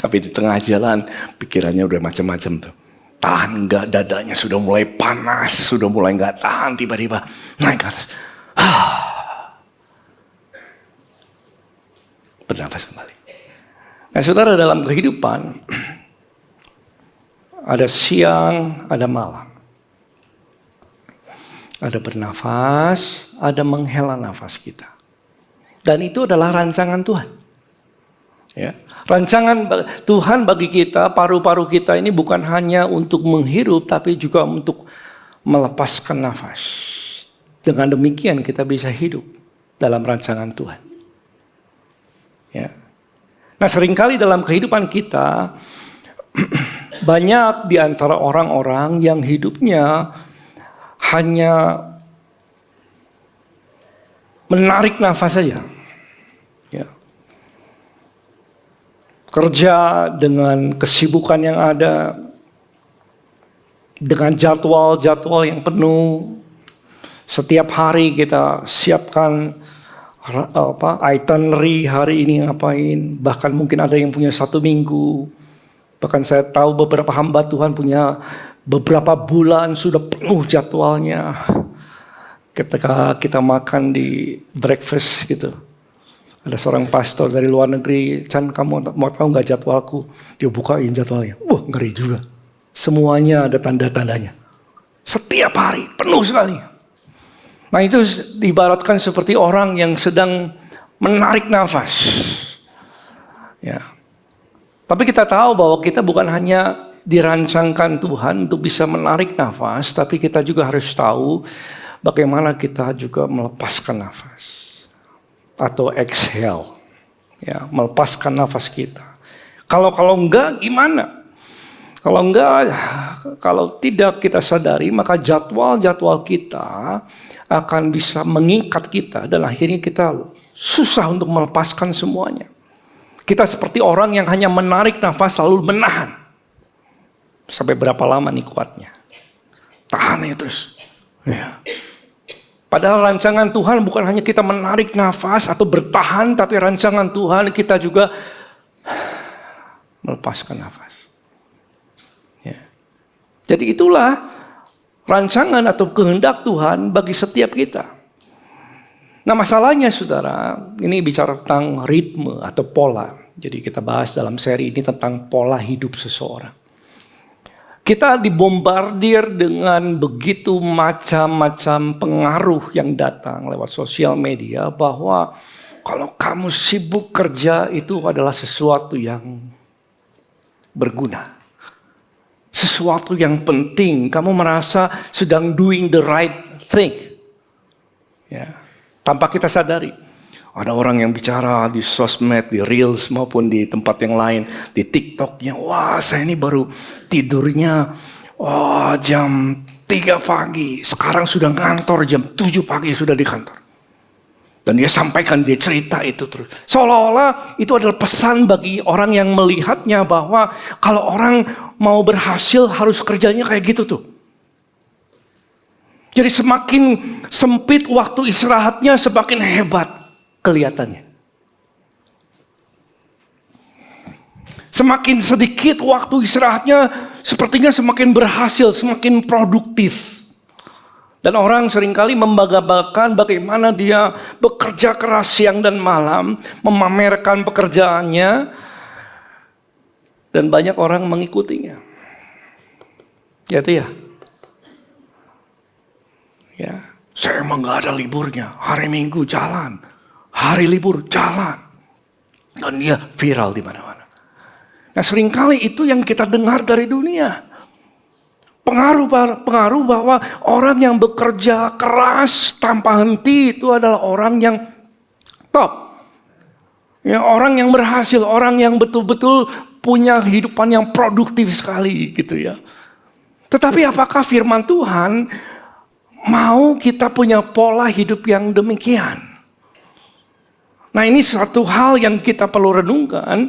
Tapi di tengah jalan, pikirannya udah macam-macam tuh. Tahan enggak, dadanya sudah mulai panas, sudah mulai enggak tahan, tiba-tiba naik ke atas. Bernafas kembali. Nah, saudara, dalam kehidupan ada siang, ada malam. Ada bernafas, ada menghela nafas kita. Dan itu adalah rancangan Tuhan. Ya, rancangan Tuhan bagi kita, paru-paru kita ini bukan hanya untuk menghirup, tapi juga untuk melepaskan nafas. Dengan demikian kita bisa hidup dalam rancangan Tuhan. Ya. Nah, seringkali dalam kehidupan kita banyak di antara orang-orang yang hidupnya hanya menarik nafas saja. Ya. Kerja dengan kesibukan yang ada, dengan jadwal-jadwal yang penuh. Setiap hari kita siapkan itinerary hari ini ngapain. Bahkan mungkin ada yang punya 1 minggu. Bahkan saya tahu beberapa hamba Tuhan punya beberapa bulan sudah penuh jadwalnya. Ketika kita makan di breakfast gitu, ada seorang pastor dari luar negeri, Chan, kamu mau tahu nggak jadwalku? Dia bukain jadwalnya. Wah, ngeri juga. Semuanya ada tanda-tandanya. Setiap hari penuh sekali. Nah, itu diibaratkan seperti orang yang sedang menarik nafas. Ya. Tapi kita tahu bahwa kita bukan hanya dirancangkan Tuhan untuk bisa menarik nafas, tapi kita juga harus tahu bagaimana kita juga melepaskan nafas. Atau exhale. Ya, melepaskan nafas kita. Kalau enggak gimana? Kalau tidak kita sadari, maka jadwal-jadwal kita akan bisa mengikat kita dan akhirnya kita susah untuk melepaskan semuanya. Kita seperti orang yang hanya menarik nafas lalu menahan. Sampai berapa lama nih kuatnya? Tahan ya terus. Ya. Padahal rancangan Tuhan bukan hanya kita menarik nafas atau bertahan, tapi rancangan Tuhan kita juga melepaskan nafas. Ya. Jadi itulah rancangan atau kehendak Tuhan bagi setiap kita. Nah masalahnya saudara, ini bicara tentang ritme atau pola. Jadi kita bahas dalam seri ini tentang pola hidup seseorang. Kita dibombardir dengan begitu macam-macam pengaruh yang datang lewat sosial media bahwa kalau kamu sibuk kerja itu adalah sesuatu yang berguna. Sesuatu yang penting, kamu merasa sedang doing the right thing. Ya, tanpa kita sadari. Ada orang yang bicara di sosmed, di reels maupun di tempat yang lain, di TikToknya, wah saya ini baru tidurnya jam 3 pagi, sekarang sudah ngantor jam 7 pagi sudah di kantor. Dan dia sampaikan, dia cerita itu terus. Seolah-olah itu adalah pesan bagi orang yang melihatnya bahwa kalau orang mau berhasil harus kerjanya kayak gitu tuh. Jadi semakin sempit waktu istirahatnya semakin hebat kelihatannya. Semakin sedikit waktu istirahatnya sepertinya semakin berhasil, semakin produktif. Dan orang seringkali membanggakan bagaimana dia bekerja keras siang dan malam, memamerkan pekerjaannya, dan banyak orang mengikutinya. Ya itu ya. Ya, saya emang gak ada liburnya, hari Minggu jalan, hari libur jalan, dan dia viral di mana-mana. Nah seringkali itu yang kita dengar dari dunia. Pengaruh bahwa orang yang bekerja keras tanpa henti itu adalah orang yang top. Ya, orang yang berhasil, orang yang betul-betul punya kehidupan yang produktif sekali gitu ya. Tetapi apakah firman Tuhan mau kita punya pola hidup yang demikian? Nah ini satu hal yang kita perlu renungkan.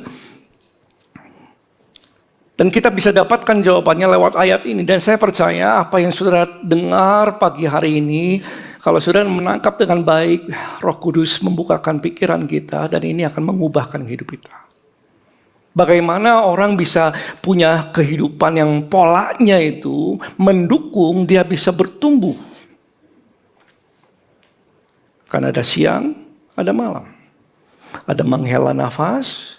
Dan kita bisa dapatkan jawabannya lewat ayat ini. Dan saya percaya apa yang saudara dengar pagi hari ini, kalau saudara menangkap dengan baik, Roh Kudus membukakan pikiran kita dan ini akan mengubahkan hidup kita. Bagaimana orang bisa punya kehidupan yang polanya itu mendukung dia bisa bertumbuh. Karena ada siang, ada malam. Ada menghela nafas,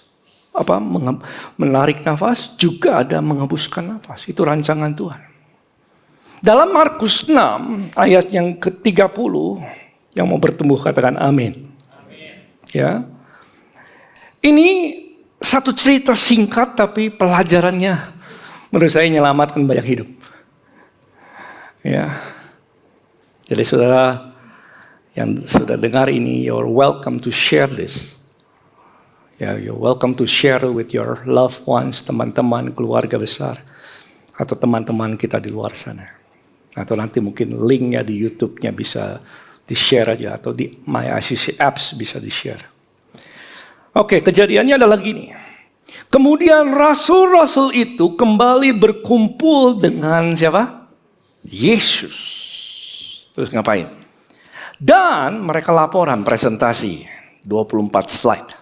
menarik nafas, juga ada menghembuskan nafas. Itu rancangan Tuhan. Dalam Markus 6 ayat yang ke-30, yang mau bertumbuh katakan amin. Amin. Ya. Ini satu cerita singkat tapi pelajarannya menurut saya menyelamatkan banyak hidup. Ya. Jadi saudara yang sudah dengar ini, you're welcome to share this. Ya, you're welcome to share with your loved ones, teman-teman, keluarga besar, atau teman-teman kita di luar sana. Atau nanti mungkin linknya di YouTube-nya bisa di-share aja, atau di My ICC Apps bisa di-share. Oke, kejadiannya adalah gini. Kemudian rasul-rasul itu kembali berkumpul dengan siapa? Yesus. Terus ngapain? Dan mereka laporan presentasi, 24 slide.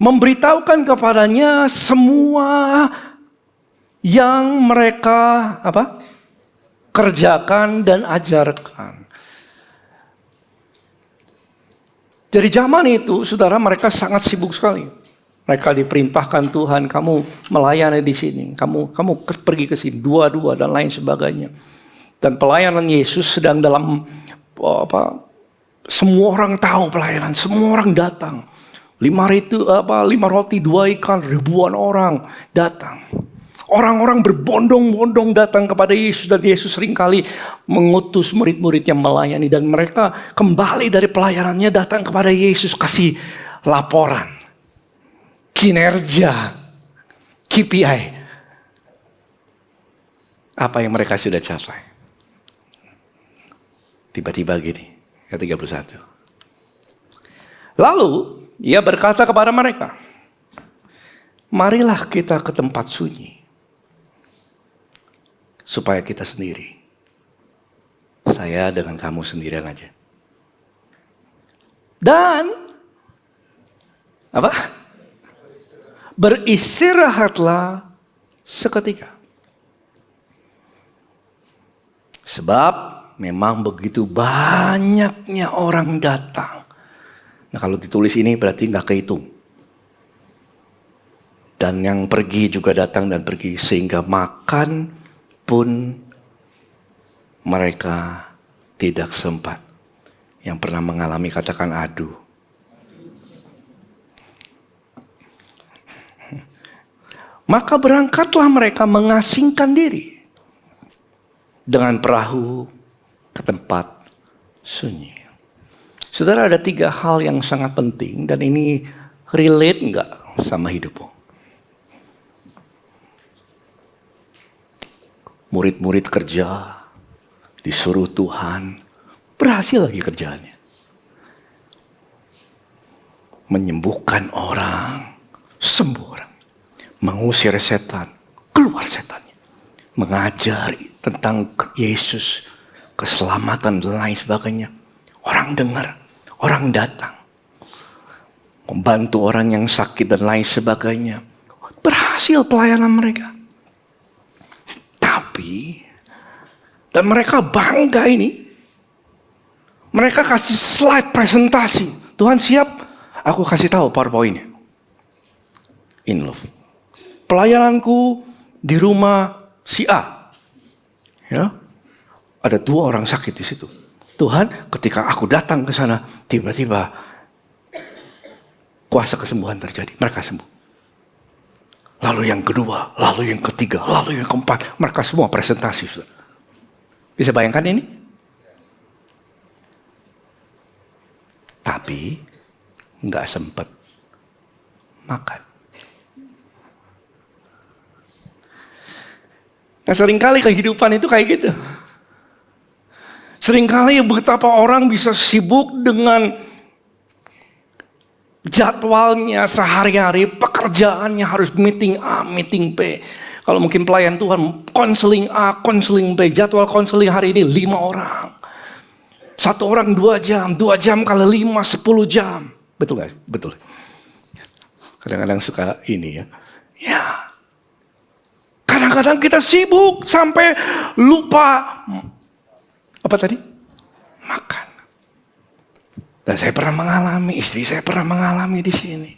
Memberitahukan kepadanya semua yang mereka kerjakan dan ajarkan. Dari zaman itu, saudara, mereka sangat sibuk sekali. Mereka diperintahkan Tuhan, kamu melayani di sini, kamu pergi ke sini, dua-dua dan lain sebagainya. Dan pelayanan Yesus sedang dalam semua orang tahu pelayanan, semua orang datang. 5 roti 2 ikan, ribuan orang datang. Orang-orang berbondong-bondong datang kepada Yesus. Dan Yesus seringkali mengutus murid-muridnya melayani. Dan mereka kembali dari pelayanannya datang kepada Yesus. Kasih laporan. Kinerja. KPI. Apa yang mereka sudah capai. Tiba-tiba gini. Ke 31. Lalu ia berkata kepada mereka, marilah kita ke tempat sunyi, supaya kita sendiri. Saya dengan kamu sendirian aja. Dan apa? Beristirahatlah seketika. Sebab memang begitu banyaknya orang datang. Nah kalau ditulis ini berarti nggak kehitung. Dan yang pergi juga datang dan pergi. Sehingga makan pun mereka tidak sempat. Yang pernah mengalami katakan aduh. Maka berangkatlah mereka mengasingkan diri dengan perahu ke tempat sunyi. Saudara, ada 3 hal yang sangat penting dan ini relate enggak sama hidupmu? Murid-murid kerja, disuruh Tuhan, berhasil lagi kerjaannya. Menyembuhkan orang, sembuh orang. Mengusir setan, keluar setannya. Mengajari tentang Yesus, keselamatan dan lain sebagainya. Orang dengar, orang datang. Membantu orang yang sakit dan lain sebagainya. Berhasil pelayanan mereka. Tapi, dan mereka bangga ini. Mereka kasih slide presentasi. Tuhan siap, aku kasih tahu PowerPoint-nya. In love. Pelayananku di rumah si A. Ya. Ada 2 orang sakit di situ. Tuhan, ketika aku datang ke sana, tiba-tiba kuasa kesembuhan terjadi. Mereka sembuh. Lalu yang kedua, lalu yang ketiga, lalu yang keempat. Mereka semua presentasi. Bisa bayangkan ini? Tapi nggak sempat makan. Nah seringkali kehidupan itu kayak gitu. Seringkali betapa orang bisa sibuk dengan jadwalnya sehari-hari, pekerjaannya harus meeting A, meeting B. Kalau mungkin pelayan Tuhan, konseling A, konseling B. Jadwal konseling hari ini 5 orang. 1 orang 2 jam, 2 jam kali 5, 10 jam. Betul gak? Betul. Kadang-kadang suka ini ya. Ya. Kadang-kadang kita sibuk sampai lupa apa tadi? Makan. Dan saya pernah mengalami, istri saya pernah mengalami di sini.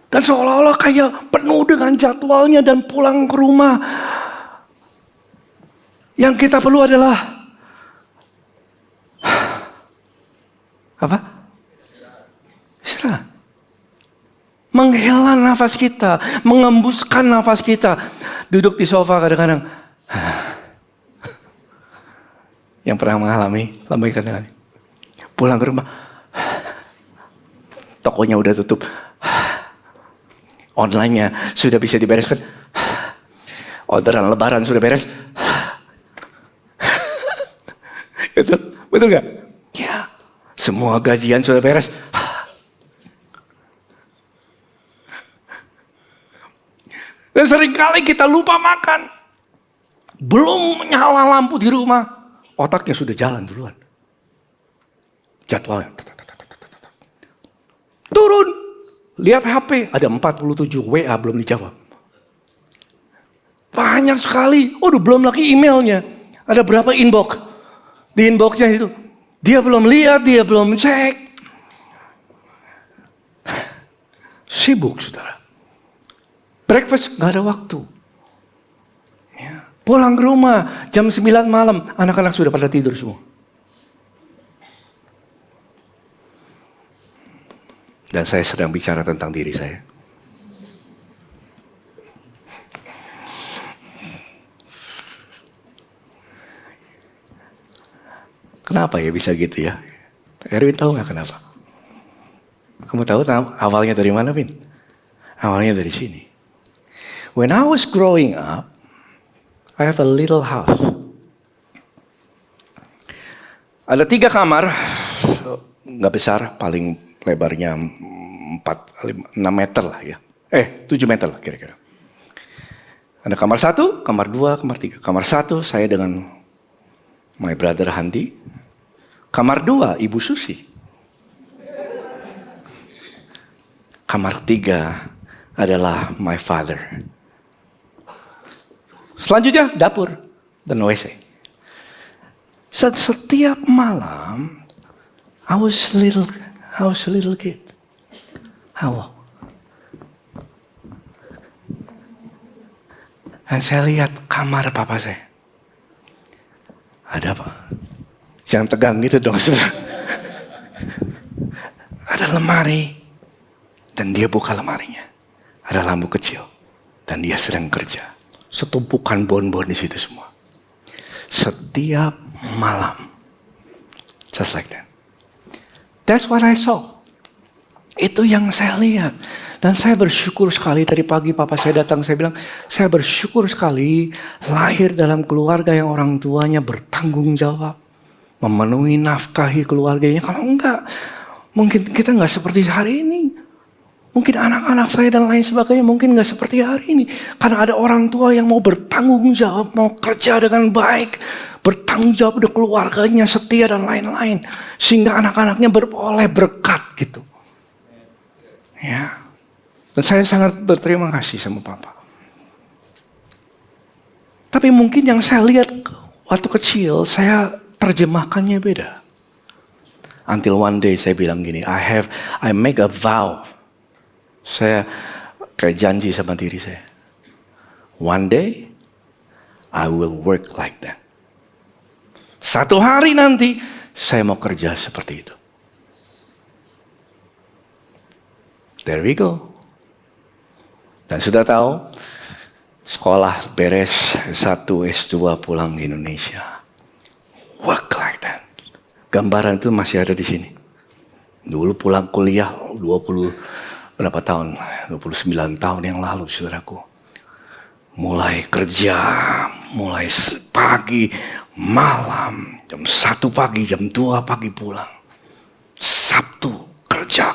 Dan seolah-olah kayak penuh dengan jadwalnya dan pulang ke rumah. Yang kita perlu adalah apa? Istirahat. Menghela nafas kita, mengembuskan nafas kita. Duduk di sofa kadang-kadang. Yang pernah mengalami, kadang-kadang. Pulang ke rumah. Tokonya udah tutup. Online-nya sudah bisa dibereskan. Orderan lebaran sudah beres. Betul gak? Ya, semua gajian sudah beres. Dan seringkali kita lupa makan. Belum nyala lampu di rumah. Otaknya sudah jalan duluan. Jadwalnya. Turun. Lihat HP. Ada 47 WA belum dijawab. Banyak sekali. Belum lagi emailnya. Ada berapa inbox. Di inboxnya itu. Dia belum lihat. Dia belum cek. Sibuk saudara. Breakfast gak ada waktu. Ya. Pulang ke rumah jam 9 malam. Anak-anak sudah pada tidur semua. Dan saya sedang bicara tentang diri saya. Kenapa ya bisa gitu ya? Erwin tahu gak kenapa? Kamu tahu awalnya dari mana, Vin? Awalnya dari sini. When I was growing up, I have a little house. Ada 3 kamar, nggak besar, paling lebarnya 6 meter lah ya. 7 meter lah kira-kira. Ada kamar 1, kamar 2, kamar 3. Kamar 1 saya dengan my brother Handi. Kamar 2 Ibu Susi. Kamar 3 adalah my father. Selanjutnya dapur dan WC. Setiap malam I was a little kid. Dan saya lihat kamar papa saya. Ada apa? Jangan tegang gitu dong. Ada lemari. Dan dia buka lemarinya. Ada lampu kecil. Dan dia sedang kerja. Setumpukan bonbon di situ semua. Setiap malam. Just like that. That's what I saw. Itu yang saya lihat. Dan saya bersyukur sekali tadi pagi papa saya datang. Saya bilang, saya bersyukur sekali lahir dalam keluarga yang orang tuanya bertanggung jawab. Memenuhi nafkahi keluarganya. Kalau enggak, mungkin kita enggak seperti hari ini. Mungkin anak-anak saya dan lain sebagainya mungkin enggak seperti hari ini. Karena ada orang tua yang mau bertanggung jawab, mau kerja dengan baik. Bertanggung jawab dengan keluarganya, setia dan lain-lain. Sehingga anak-anaknya beroleh berkat gitu. Ya. Dan saya sangat berterima kasih sama papa. Tapi mungkin yang saya lihat waktu kecil, saya terjemahkannya beda. Until one day saya bilang gini, I make a vow. Saya kayak janji sama diri saya. One day, I will work like that. Satu hari nanti, saya mau kerja seperti itu. There we go. Dan sudah tahu, sekolah beres S1, S2 pulang ke Indonesia. Work like that. Gambaran itu masih ada di sini. Dulu pulang kuliah 29 tahun yang lalu saudaraku. Mulai kerja, mulai pagi, malam, jam 1 pagi, jam 2 pagi pulang. Sabtu. Kerja.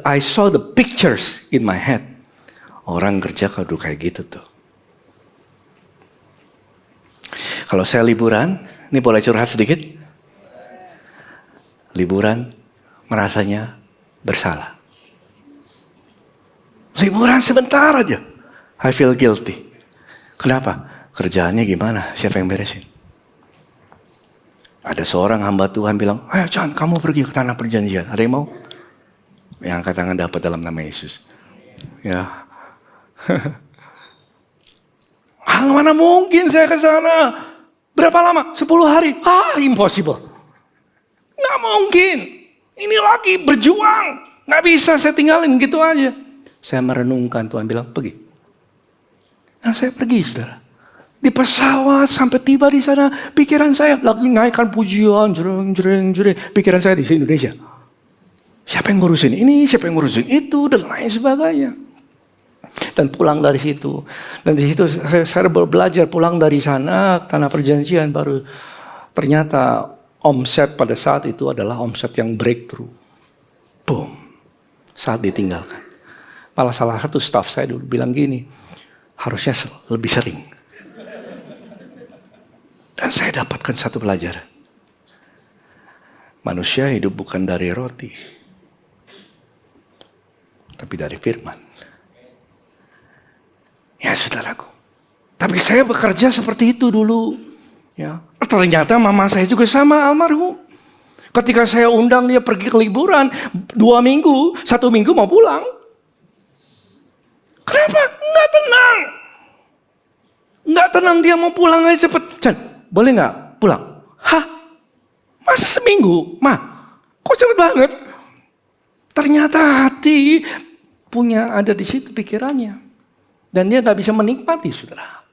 I saw the pictures in my head. Orang kerja kalau kayak gitu tuh. Kalau saya liburan, ini boleh curhat sedikit? Liburan, merasanya bersalah. Liburan sebentar aja, I feel guilty. Kenapa? Kerjaannya gimana? Siapa yang beresin? Ada seorang hamba Tuhan bilang, ayo Chan, kamu pergi ke tanah perjanjian. Ada yang mau? Yang angkat tangan dapat dalam nama Yesus. Ya. Mana mungkin saya ke sana? Berapa lama? 10 hari. Impossible. Nggak mungkin. Ini lagi berjuang. Nggak bisa saya tinggalin gitu aja. Saya merenungkan, Tuhan bilang, pergi. Nah saya pergi saudara. Di pesawat sampai tiba di sana, pikiran saya lagi naikkan pujian, jreng. Pikiran saya di Indonesia. Siapa yang ngurusin ini, siapa yang ngurusin itu, dan lain sebagainya. Dan pulang dari situ. Dan di situ saya belajar pulang dari sana, tanah perjanjian baru. Ternyata omset pada saat itu adalah omset yang breakthrough. Boom. Saat ditinggalkan. Malah salah satu staff saya dulu bilang gini, harusnya lebih sering. Dan saya dapatkan satu pelajaran. Manusia hidup bukan dari roti, tapi dari firman. Ya saudaraku. Tapi saya bekerja seperti itu dulu. Ya. Ternyata mama saya juga sama almarhum. Ketika saya undang dia pergi ke liburan, 2 minggu, 1 minggu mau pulang. Kenapa? Nggak tenang. Nggak tenang dia mau pulang aja cepet. Chan, boleh nggak pulang? Hah? Masa seminggu? Ma, kok cepet banget? Ternyata hati punya ada di situ pikirannya. Dan dia nggak bisa menikmati, saudara.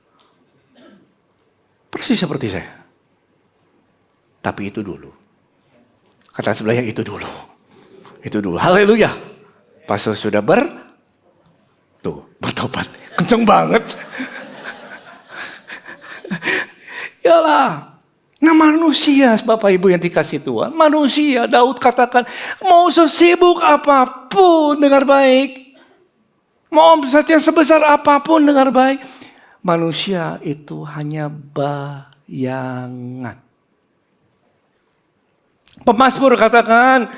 Persis seperti saya. Tapi itu dulu. Kata sebelahnya itu dulu. Itu dulu. Haleluya. Pas sudah bertobat. Kenceng banget. Yalah. Nah manusia, Bapak Ibu yang dikasih Tuhan, manusia, Daud katakan, mau sesibuk apapun dengar baik, mau omsetnya sebesar apapun dengar baik, manusia itu hanya bayangan. Pemazmur katakan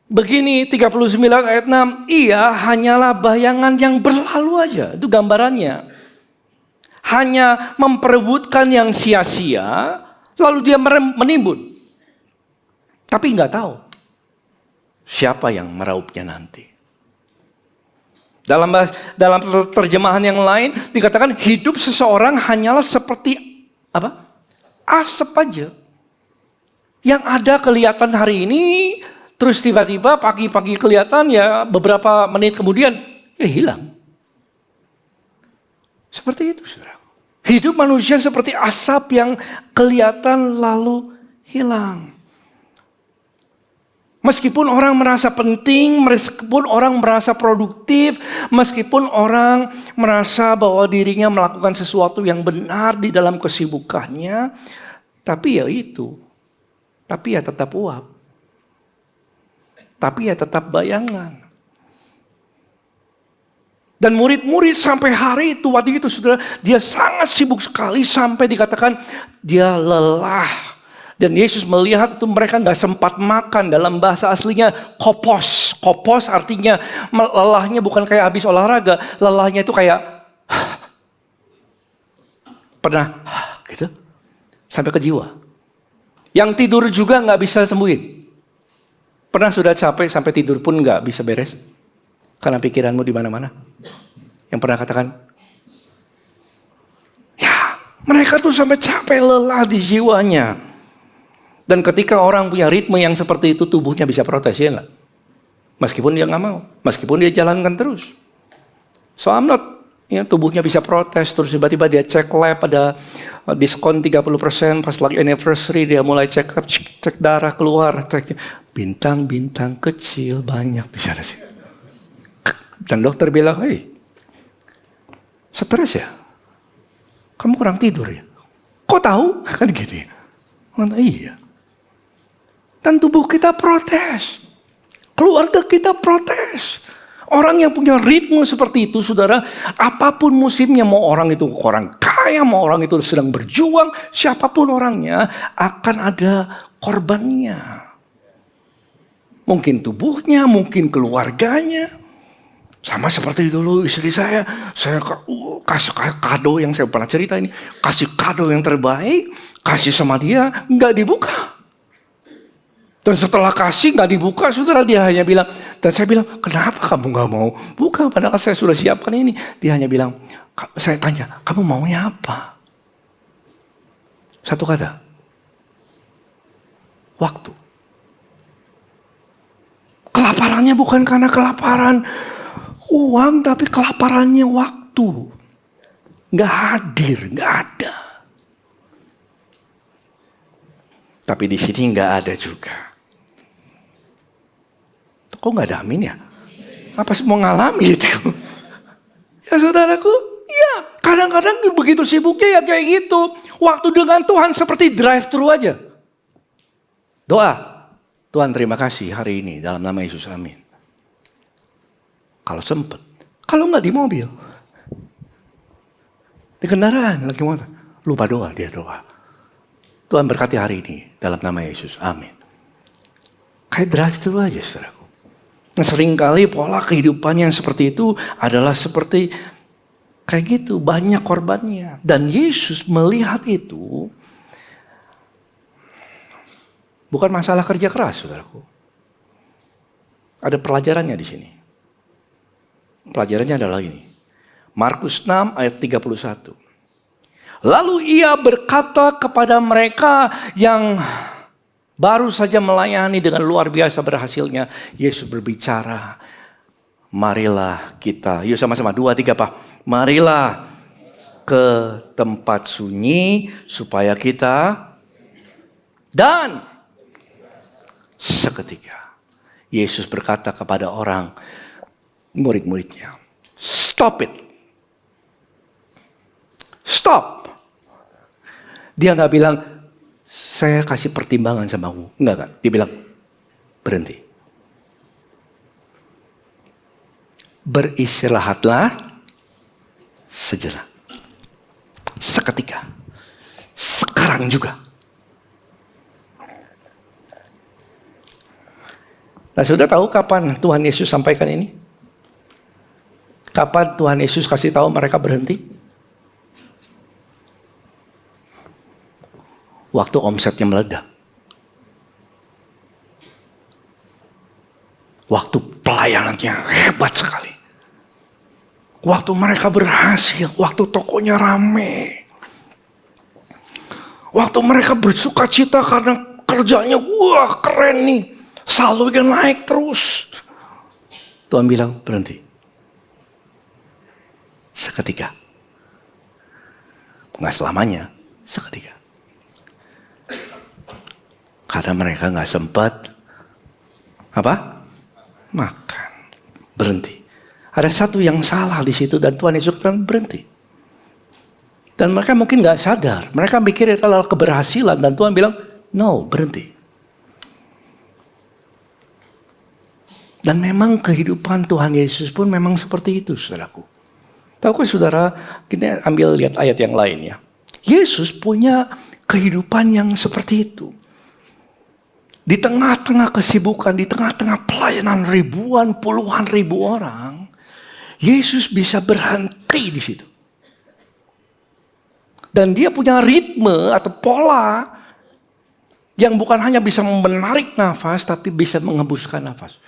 begini, 39 ayat 6, ia hanyalah bayangan yang berlalu aja, itu gambarannya. Hanya memperebutkan yang sia-sia, lalu dia menimbun. Tapi nggak tahu siapa yang meraupnya nanti. Dalam terjemahan yang lain dikatakan hidup seseorang hanyalah seperti apa? Asap aja. Yang ada kelihatan hari ini, terus tiba-tiba pagi-pagi kelihatan, ya beberapa menit kemudian ya hilang. Seperti itu, saudara. Hidup manusia seperti asap yang kelihatan lalu hilang. Meskipun orang merasa penting, meskipun orang merasa produktif, meskipun orang merasa bahwa dirinya melakukan sesuatu yang benar di dalam kesibukannya, tapi ya itu. Tapi ya tetap uap. Tapi ya tetap bayangan. Dan murid-murid sampai hari itu, waktu itu saudara, dia sangat sibuk sekali sampai dikatakan dia lelah. Dan Yesus melihat itu mereka gak sempat makan, dalam bahasa aslinya kopos. Kopos artinya lelahnya bukan kayak habis olahraga, lelahnya itu kayak pernah gitu sampai ke jiwa. Yang tidur juga gak bisa sembuhin. Pernah sudah capek sampai tidur pun gak bisa beres? Karena pikiranmu di mana-mana. Yang pernah katakan, ya mereka tuh sampai capek lelah di jiwanya. Dan ketika orang punya ritme yang seperti itu, tubuhnya bisa protes, ya enggak? Meskipun dia nggak mau, meskipun dia jalankan terus. So I'm not, ya, tubuhnya bisa protes, terus tiba-tiba dia cek lab, ada diskon 30%, pas lagi anniversary dia mulai cek lab, cek darah keluar, cek bintang-bintang kecil banyak di sana sih. Dan dokter bilang, hei, stres ya? Kamu kurang tidur ya? Kok tahu? Kan gitu ya. Mana iya. Dan tubuh kita protes. Keluarga kita protes. Orang yang punya ritme seperti itu, saudara, apapun musimnya, mau orang itu orang kaya, mau orang itu sedang berjuang, siapapun orangnya, akan ada korbannya. Mungkin tubuhnya, mungkin keluarganya. Sama seperti dulu istri saya kasih kado yang saya pernah cerita ini. Kasih kado yang terbaik, kasih sama dia, nggak dibuka. Dan setelah kasih nggak dibuka, saudara, dia hanya bilang, dan saya bilang, kenapa kamu nggak mau buka? Padahal saya sudah siapkan ini. Dia hanya bilang, saya tanya, kamu maunya apa? Satu kata, waktu. Kelaparannya bukan karena kelaparan uang, tapi kelaparannya waktu. Gak hadir, gak ada. Tapi di sini gak ada juga. Kok gak ada amin ya? Apa semua ngalami itu? Ya saudaraku, ya kadang-kadang begitu sibuknya ya kayak gitu. Waktu dengan Tuhan seperti drive-thru aja. Doa. Tuhan terima kasih hari ini dalam nama Yesus, amin. Kalau sempet, kalau nggak di mobil, di kendaraan lagi motor, lupa doa, dia doa. Tuhan berkati hari ini dalam nama Yesus, amin. Kayak drive-thru aja, saudaraku. Nah, seringkali pola kehidupannya yang seperti itu adalah seperti kayak gitu, banyak korbannya. Dan Yesus melihat itu bukan masalah kerja keras, saudaraku. Ada pelajarannya di sini. Pelajarannya adalah ini. Markus 6 ayat 31. Lalu ia berkata kepada mereka yang baru saja melayani dengan luar biasa berhasilnya. Yesus berbicara. Marilah kita. Yuk sama-sama 2, 3 Pak. Marilah ke tempat sunyi supaya kita. Dan seketika Yesus berkata kepada orang murid-muridnya, stop it. Stop. Dia gak bilang, saya kasih pertimbangan sama kamu. Enggak kan? Dia bilang, berhenti. Beristirahatlah sejenak. Seketika. Sekarang juga. Nah, sudah tahu kapan Tuhan Yesus sampaikan ini? Kapan Tuhan Yesus kasih tahu mereka berhenti? Waktu omsetnya meledak. Waktu pelayanannya hebat sekali. Waktu mereka berhasil, waktu tokonya rame. Waktu mereka bersuka cita karena kerjanya, wah keren nih. Saldonya naik terus. Tuhan bilang berhenti. Seketika. Nggak selamanya, seketika. Karena mereka nggak sempat apa? Makan. Berhenti. Ada satu yang salah di situ dan Tuhan Yesus kan berhenti. Dan mereka mungkin nggak sadar. Mereka mikir itu adalah keberhasilan dan Tuhan bilang, no, berhenti. Dan memang kehidupan Tuhan Yesus pun memang seperti itu, saudaraku. Tahukah saudara, kita ambil lihat ayat yang lain ya. Yesus punya kehidupan yang seperti itu. Di tengah-tengah kesibukan, di tengah-tengah pelayanan ribuan, puluhan ribu orang, Yesus bisa berhenti di situ. Dan dia punya ritme atau pola yang bukan hanya bisa menarik nafas, tapi bisa mengembuskan nafas.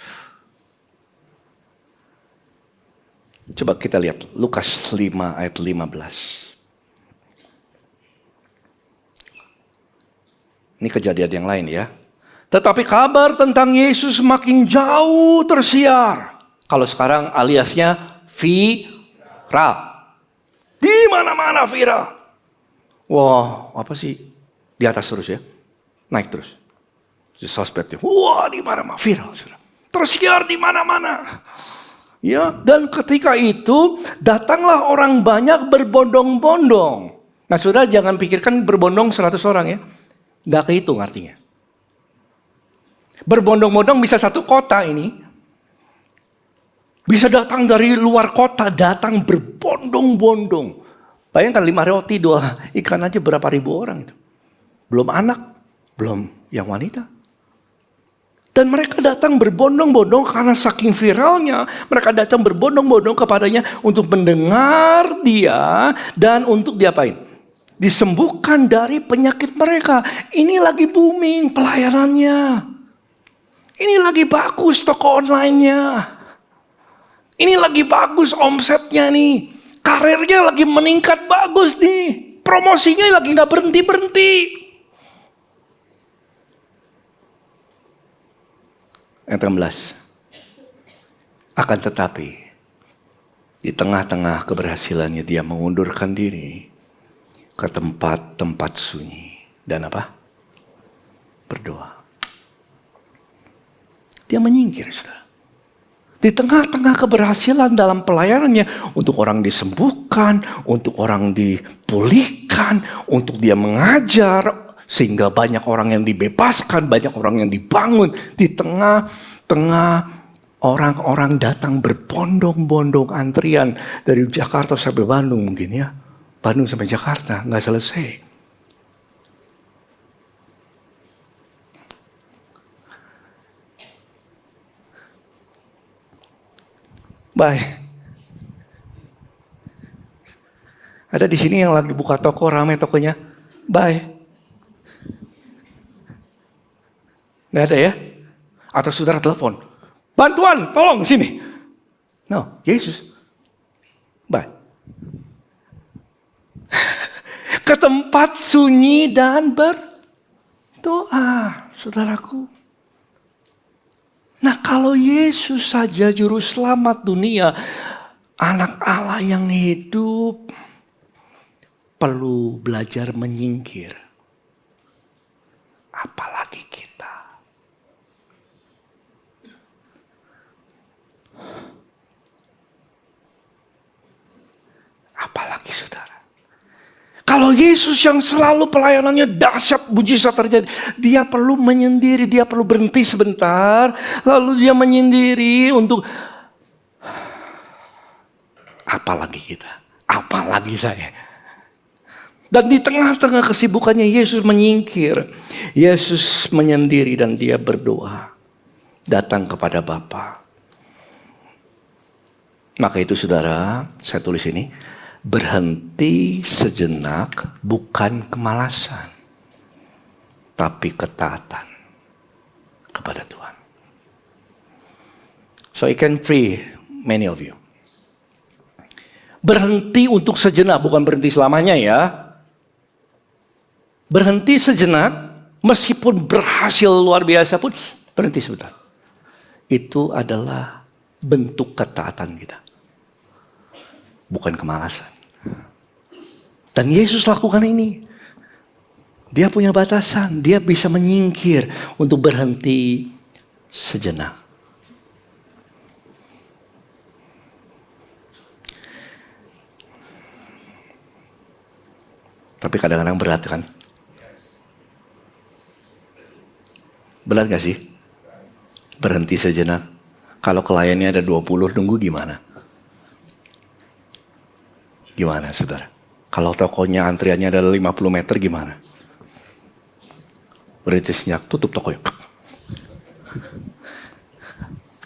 Coba kita lihat Lukas 5 ayat 15. Ini kejadian yang lain ya. Tetapi kabar tentang Yesus makin jauh tersiar. Kalau sekarang aliasnya viral. Di mana-mana viral. Wah, apa sih? Di atas terus ya. Naik terus. Di sosmednya. Wah, di mana-mana viral. Tersiar di mana-mana. Ya, dan ketika itu datanglah orang banyak berbondong-bondong. Nah, saudara jangan pikirkan berbondong 100 orang ya. Gak kehitung artinya. Berbondong-bondong bisa satu kota ini. Bisa datang dari luar kota, datang berbondong-bondong. Bayangkan 5 roti, 2 ikan aja berapa ribu orang itu. Belum anak, belum yang wanita. Dan mereka datang berbondong-bondong karena saking viralnya. Mereka datang berbondong-bondong kepadanya untuk mendengar dia dan untuk diapain? Disembuhkan dari penyakit mereka. Ini lagi booming pelayanannya. Ini lagi bagus toko online-nya. Ini lagi bagus omsetnya nih. Karirnya lagi meningkat bagus nih. Promosinya lagi gak berhenti-berhenti. Ayat 16. Akan tetapi di tengah-tengah keberhasilannya dia mengundurkan diri ke tempat-tempat sunyi dan apa? Berdoa. Dia menyingkir, saudara. Di tengah-tengah keberhasilan dalam pelayanannya untuk orang disembuhkan, untuk orang dipulihkan, untuk dia mengajar. Sehingga banyak orang yang dibebaskan, banyak orang yang dibangun. Di tengah-tengah orang-orang datang berbondong-bondong antrian. Dari Jakarta sampai Bandung mungkin ya. Bandung sampai Jakarta, gak selesai. Baik. Ada di sini yang lagi buka toko, ramai tokonya. Baik. Nggak ada ya? Atau saudara telepon. Bantuan, tolong sini. No, Yesus. Bye. Ke tempat sunyi dan berdoa, saudaraku. Nah, kalau Yesus saja juru selamat dunia, anak Allah yang hidup, perlu belajar menyingkir. Apalagi kita. Apalagi saudara. Kalau Kalau Yesus yang selalu pelayanannya dahsyat, mujizat terjadi, dia perlu menyendiri, dia perlu berhenti sebentar, lalu dia menyendiri untuk apalagi kita, apalagi saya. Dan di tengah-tengah kesibukannya Yesus menyingkir, Yesus menyendiri dan dia berdoa, datang kepada Bapa. Maka itu saudara, saya tulis ini, berhenti sejenak bukan kemalasan, tapi ketaatan kepada Tuhan. So it can free many of you. Berhenti untuk sejenak, bukan berhenti selamanya ya. Berhenti sejenak, meskipun berhasil luar biasa pun, berhenti sebentar. Itu adalah bentuk ketaatan kita. Bukan kemalasan. Dan Yesus lakukan ini. Dia punya batasan. Dia bisa menyingkir untuk berhenti sejenak. Tapi kadang-kadang berat kan? Berat gak sih? Berhenti sejenak. Kalau kliennya ada 20, nunggu gimana? Gimana saudara? Kalau tokonya antriannya ada 50 meter gimana? Berhenti sejenak, tutup tokonya.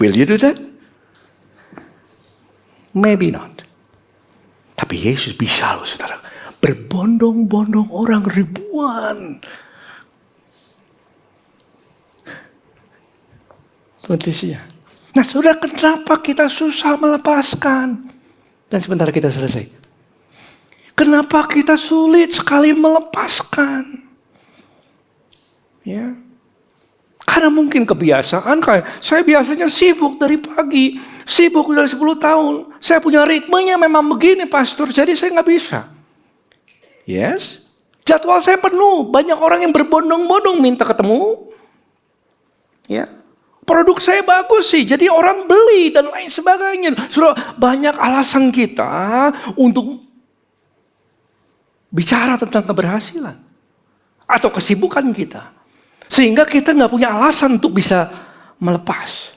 Will you do that? Maybe not. Tapi Yesus bisa loh saudara. Berbondong-bondong orang ribuan. Berhentinya. Nah saudara, kenapa kita susah melepaskan? Dan sebentar kita selesai. Kenapa kita sulit sekali melepaskan? Ya. Karena mungkin kebiasaan, kayak saya biasanya sibuk dari pagi, sibuk dari 10 tahun. Saya punya ritmenya memang begini pastor, jadi saya nggak bisa. Yes, jadwal saya penuh, banyak orang yang berbondong-bondong minta ketemu. Ya. Produk saya bagus sih, jadi orang beli dan lain sebagainya. Sudah banyak alasan kita untuk bicara tentang keberhasilan atau kesibukan kita, sehingga kita nggak punya alasan untuk bisa melepas.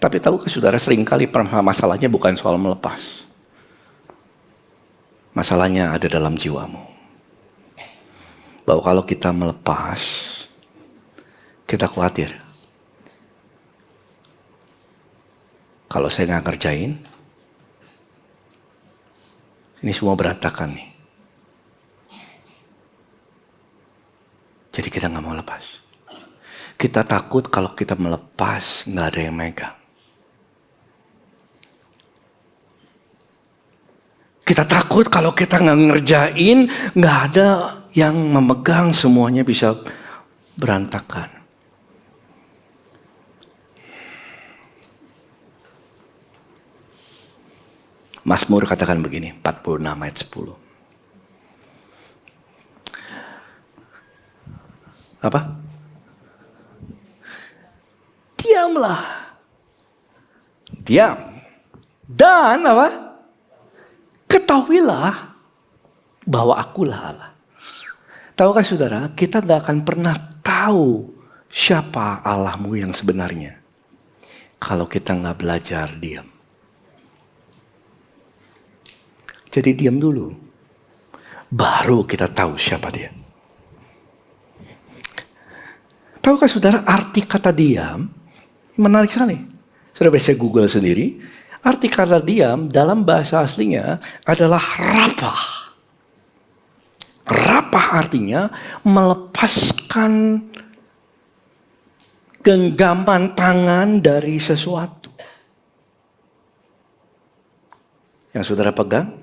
Tapi tahukah saudara, seringkali masalahnya bukan soal melepas. Masalahnya ada dalam jiwamu. Bahwa kalau kita melepas, kita khawatir. Kalau saya nggak ngerjain, ini semua berantakan nih. Jadi kita nggak mau lepas. Kita takut kalau kita melepas nggak ada yang megang. Kita takut kalau kita nggak ngerjain, nggak ada yang memegang, semuanya bisa berantakan. Mazmur katakan begini, 46 ayat 10. Apa? Diamlah. Diam. Dan apa? Ketahuilah bahwa akulah Allah. Tahukah saudara, kita gak akan pernah tahu siapa Allahmu yang sebenarnya kalau kita gak belajar diam. Jadi diam dulu, baru kita tahu siapa dia. Tahukah saudara, arti kata diam menarik sekali. Saudara bisa Google sendiri. Arti kata diam dalam bahasa aslinya adalah rapah. Rapah artinya melepaskan genggaman tangan dari sesuatu. Yang saudara pegang,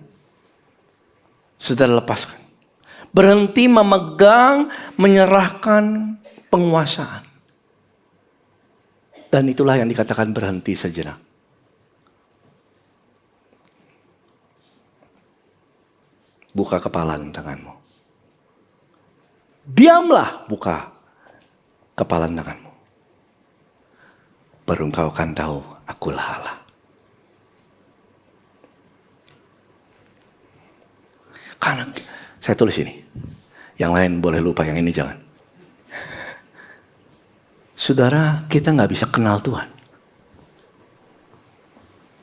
saudara lepaskan. Berhenti memegang, menyerahkan penguasaan. Dan itulah yang dikatakan berhenti sejenak. Buka kepalan tanganmu. Diamlah, buka kepalan tanganmu. baru engkau akan tahu akulah Allah. Karena saya tulis ini. Yang lain boleh lupa, yang ini jangan. Saudara, kita gak bisa kenal Tuhan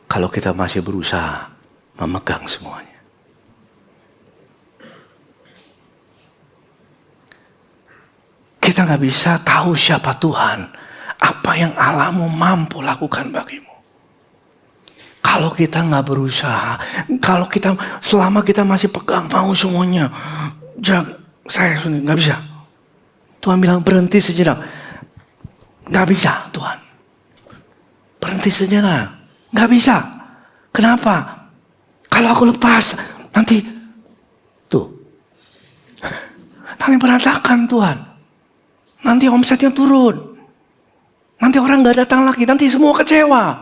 kalau kita masih berusaha memegang semuanya. Kita gak bisa tahu siapa Tuhan, apa yang Allahmu mampu lakukan bagimu. Kalau kita gak berusaha, kalau kita selama kita masih pegang mau semuanya, saya gak bisa. Tuhan bilang berhenti sejenak. Gak bisa Tuhan. Berhenti sejenak. Gak bisa. Kenapa? Kalau aku lepas, nanti tuh. Nanti berantakan Tuhan. Nanti omsetnya turun. Nanti orang gak datang lagi. Nanti semua kecewa.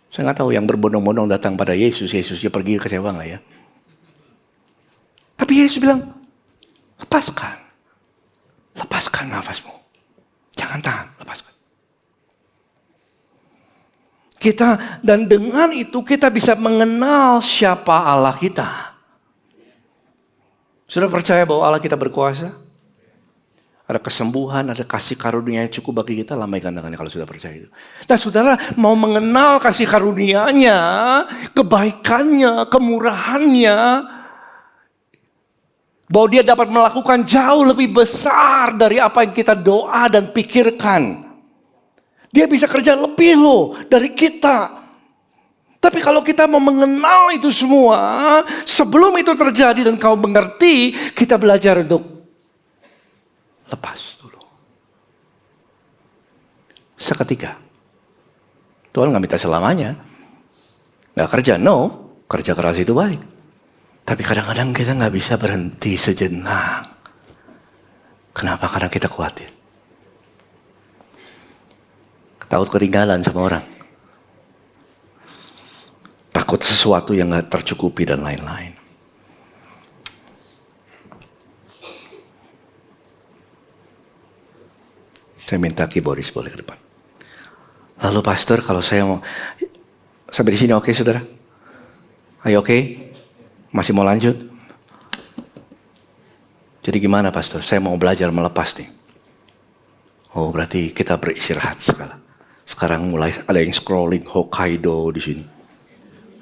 Saya gak tahu yang berbondong-bondong datang pada Yesus. Yesusnya pergi kecewa gak ya? Tapi Yesus bilang, lepaskan. Lepaskan nafasmu. Jangan tahan, lepaskan. Dan dengan itu kita bisa mengenal siapa Allah kita. Sudah percaya bahwa Allah kita berkuasa? Ada kesembuhan, ada kasih karunia yang cukup bagi kita, lambaikan tangannya kalau sudah percaya itu. Nah saudara mau mengenal kasih karunia-Nya, kebaikannya, kemurahannya, bahwa Dia dapat melakukan jauh lebih besar dari apa yang kita doa dan pikirkan. Dia bisa kerja lebih loh dari kita. Tapi kalau kita mau mengenal itu semua, sebelum itu terjadi dan kau mengerti, kita belajar untuk lepas dulu. Seketika. Tuhan gak minta selamanya. Gak kerja, no. Kerja keras itu baik. Tapi kadang-kadang kita gak bisa berhenti sejenak. Kenapa? Karena kita khawatir. Takut ketinggalan sama orang. Takut sesuatu yang gak tercukupi dan lain-lain. Saya minta keyboardis boleh ke depan. Lalu pastor, kalau saya mau sampai di sini oke, saudara? Ayo oke? Masih mau lanjut? Jadi gimana pastor? Saya mau belajar melepas nih. Oh berarti kita beristirahat sekarang mulai ada yang scrolling Hokkaido di sini.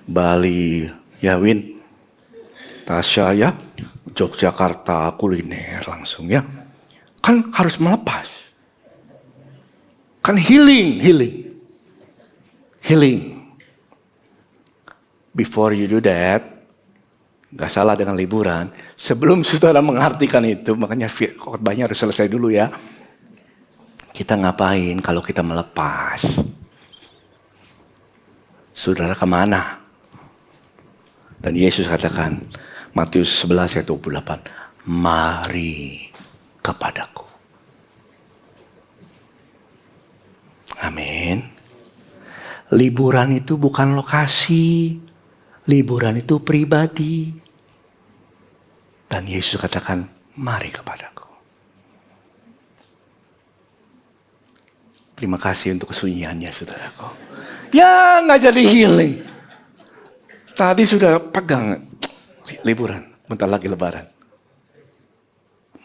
Bali, ya Win. Tasya ya, Yogyakarta kuliner langsung ya. Kan harus melepas. Kan healing. Before you do that, gak salah dengan liburan. Sebelum saudara mengartikan itu, makanya khotbahnya harus selesai dulu ya. Kita ngapain kalau kita melepas? Saudara kemana? Dan Yesus katakan, Matius 11 ayat 28, mari kepadaku. Amin. Liburan itu bukan lokasi. Liburan itu pribadi. Dan Yesus katakan, mari kepadaku. Terima kasih untuk kesunyiannya saudaraku. Ya gak jadi healing. Tadi sudah pegang liburan. Bentar lagi lebaran.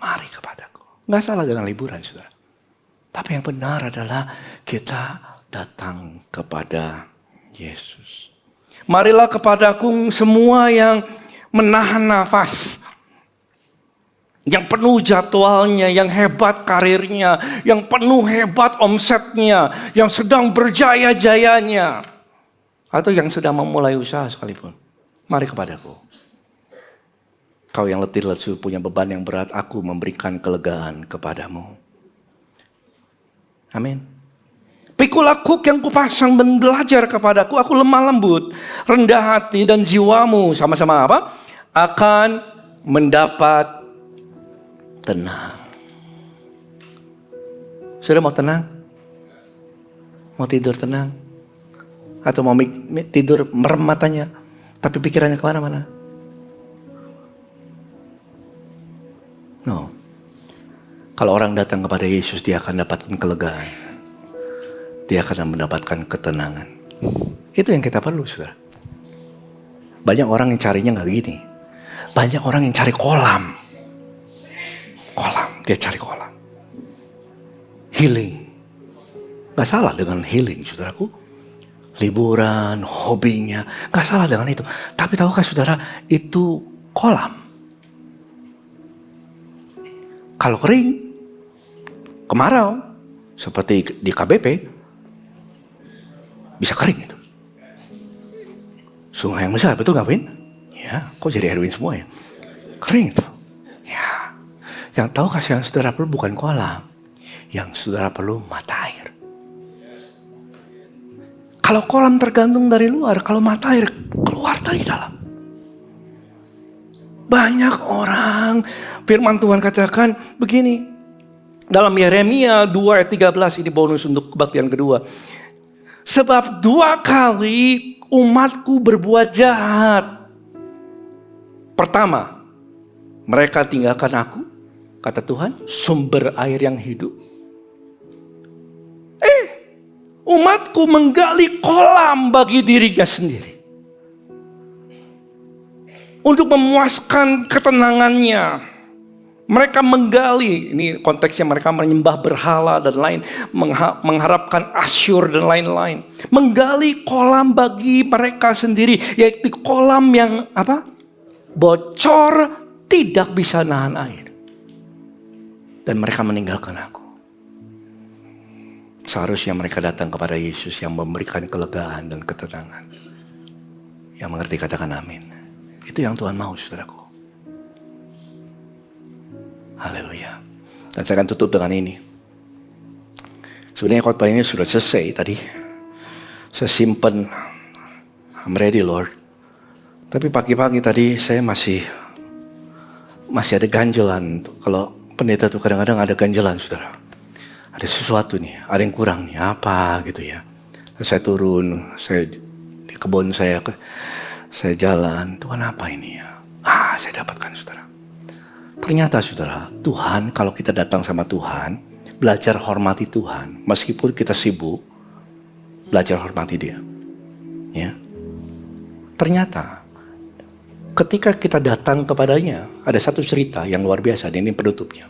Mari kepadaku. Gak salah dengan liburan saudara. Tapi yang benar adalah kita datang kepada Yesus. Marilah kepadaku semua yang menahan nafas. Yang penuh jadwalnya, yang hebat karirnya, yang penuh hebat omsetnya, yang sedang berjaya-jayanya. Atau yang sedang memulai usaha sekalipun. Mari kepadaku. Kau yang letih lesu punya beban yang berat, aku memberikan kelegaan kepadamu. Amin. Pikul aku yang kupasang dan belajar kepadaku, aku lemah lembut, rendah hati dan jiwamu sama-sama apa? Akan mendapat tenang. Sudah mau tenang? Mau tidur tenang? Atau mau tidur merem matanya, tapi pikirannya kemana-mana? No. Kalau orang datang kepada Yesus, dia akan dapatkan kelegaan. dia akan mendapatkan ketenangan. Itu yang kita perlu, saudara. Banyak orang yang carinya nggak gini. Banyak orang yang cari kolam. Dia cari kolam. Healing. Gak salah dengan healing, saudaraku. Liburan, hobinya, gak salah dengan itu. Tapi tahukah saudara, itu kolam. Kalau kering, kemarau, seperti di KBP, bisa kering itu. Sungai yang besar, betul gak Win? Ya, kok jadi Erwin semua ya? Kering itu. Ya, yang tahu kasih yang saudara perlu bukan kolam. Yang saudara perlu mata air. Kalau kolam tergantung dari luar, kalau mata air keluar dari dalam. Banyak orang, firman Tuhan katakan begini. Dalam Yeremia 2 ayat 13, ini bonus untuk kebaktian kedua. Sebab 2 kali umatku berbuat jahat. Pertama, mereka tinggalkan aku, kata Tuhan, sumber air yang hidup. Umatku menggali kolam bagi dirinya sendiri. Untuk memuaskan ketenangannya. Mereka menggali, ini konteksnya mereka menyembah berhala dan lain. Mengharapkan Asyur dan lain-lain. Menggali kolam bagi mereka sendiri. Yaitu kolam yang bocor, tidak bisa nahan air. Dan mereka meninggalkan aku. Seharusnya mereka datang kepada Yesus yang memberikan kelegaan dan ketenangan. Yang mengerti katakan amin. Itu yang Tuhan mau, saudaraku. Haleluya. Dan saya akan tutup dengan ini. Sebenarnya khotbah ini sudah selesai tadi. Saya simpan. I'm ready Lord. Tapi pagi-pagi tadi saya masih ada ganjelan. Kalau pendeta tuh kadang-kadang ada ganjelan, saudara. Ada sesuatu nih, ada yang kurang nih, apa gitu ya. Saya turun, saya di kebun saya jalan, Tuhan apa ini ya? Saya dapatkan, saudara. Ternyata, saudara, Tuhan, kalau kita datang sama Tuhan, belajar hormati Tuhan, meskipun kita sibuk, belajar hormati Dia. Ya. Ternyata, ketika kita datang kepadanya, ada satu cerita yang luar biasa, dan ini penutupnya.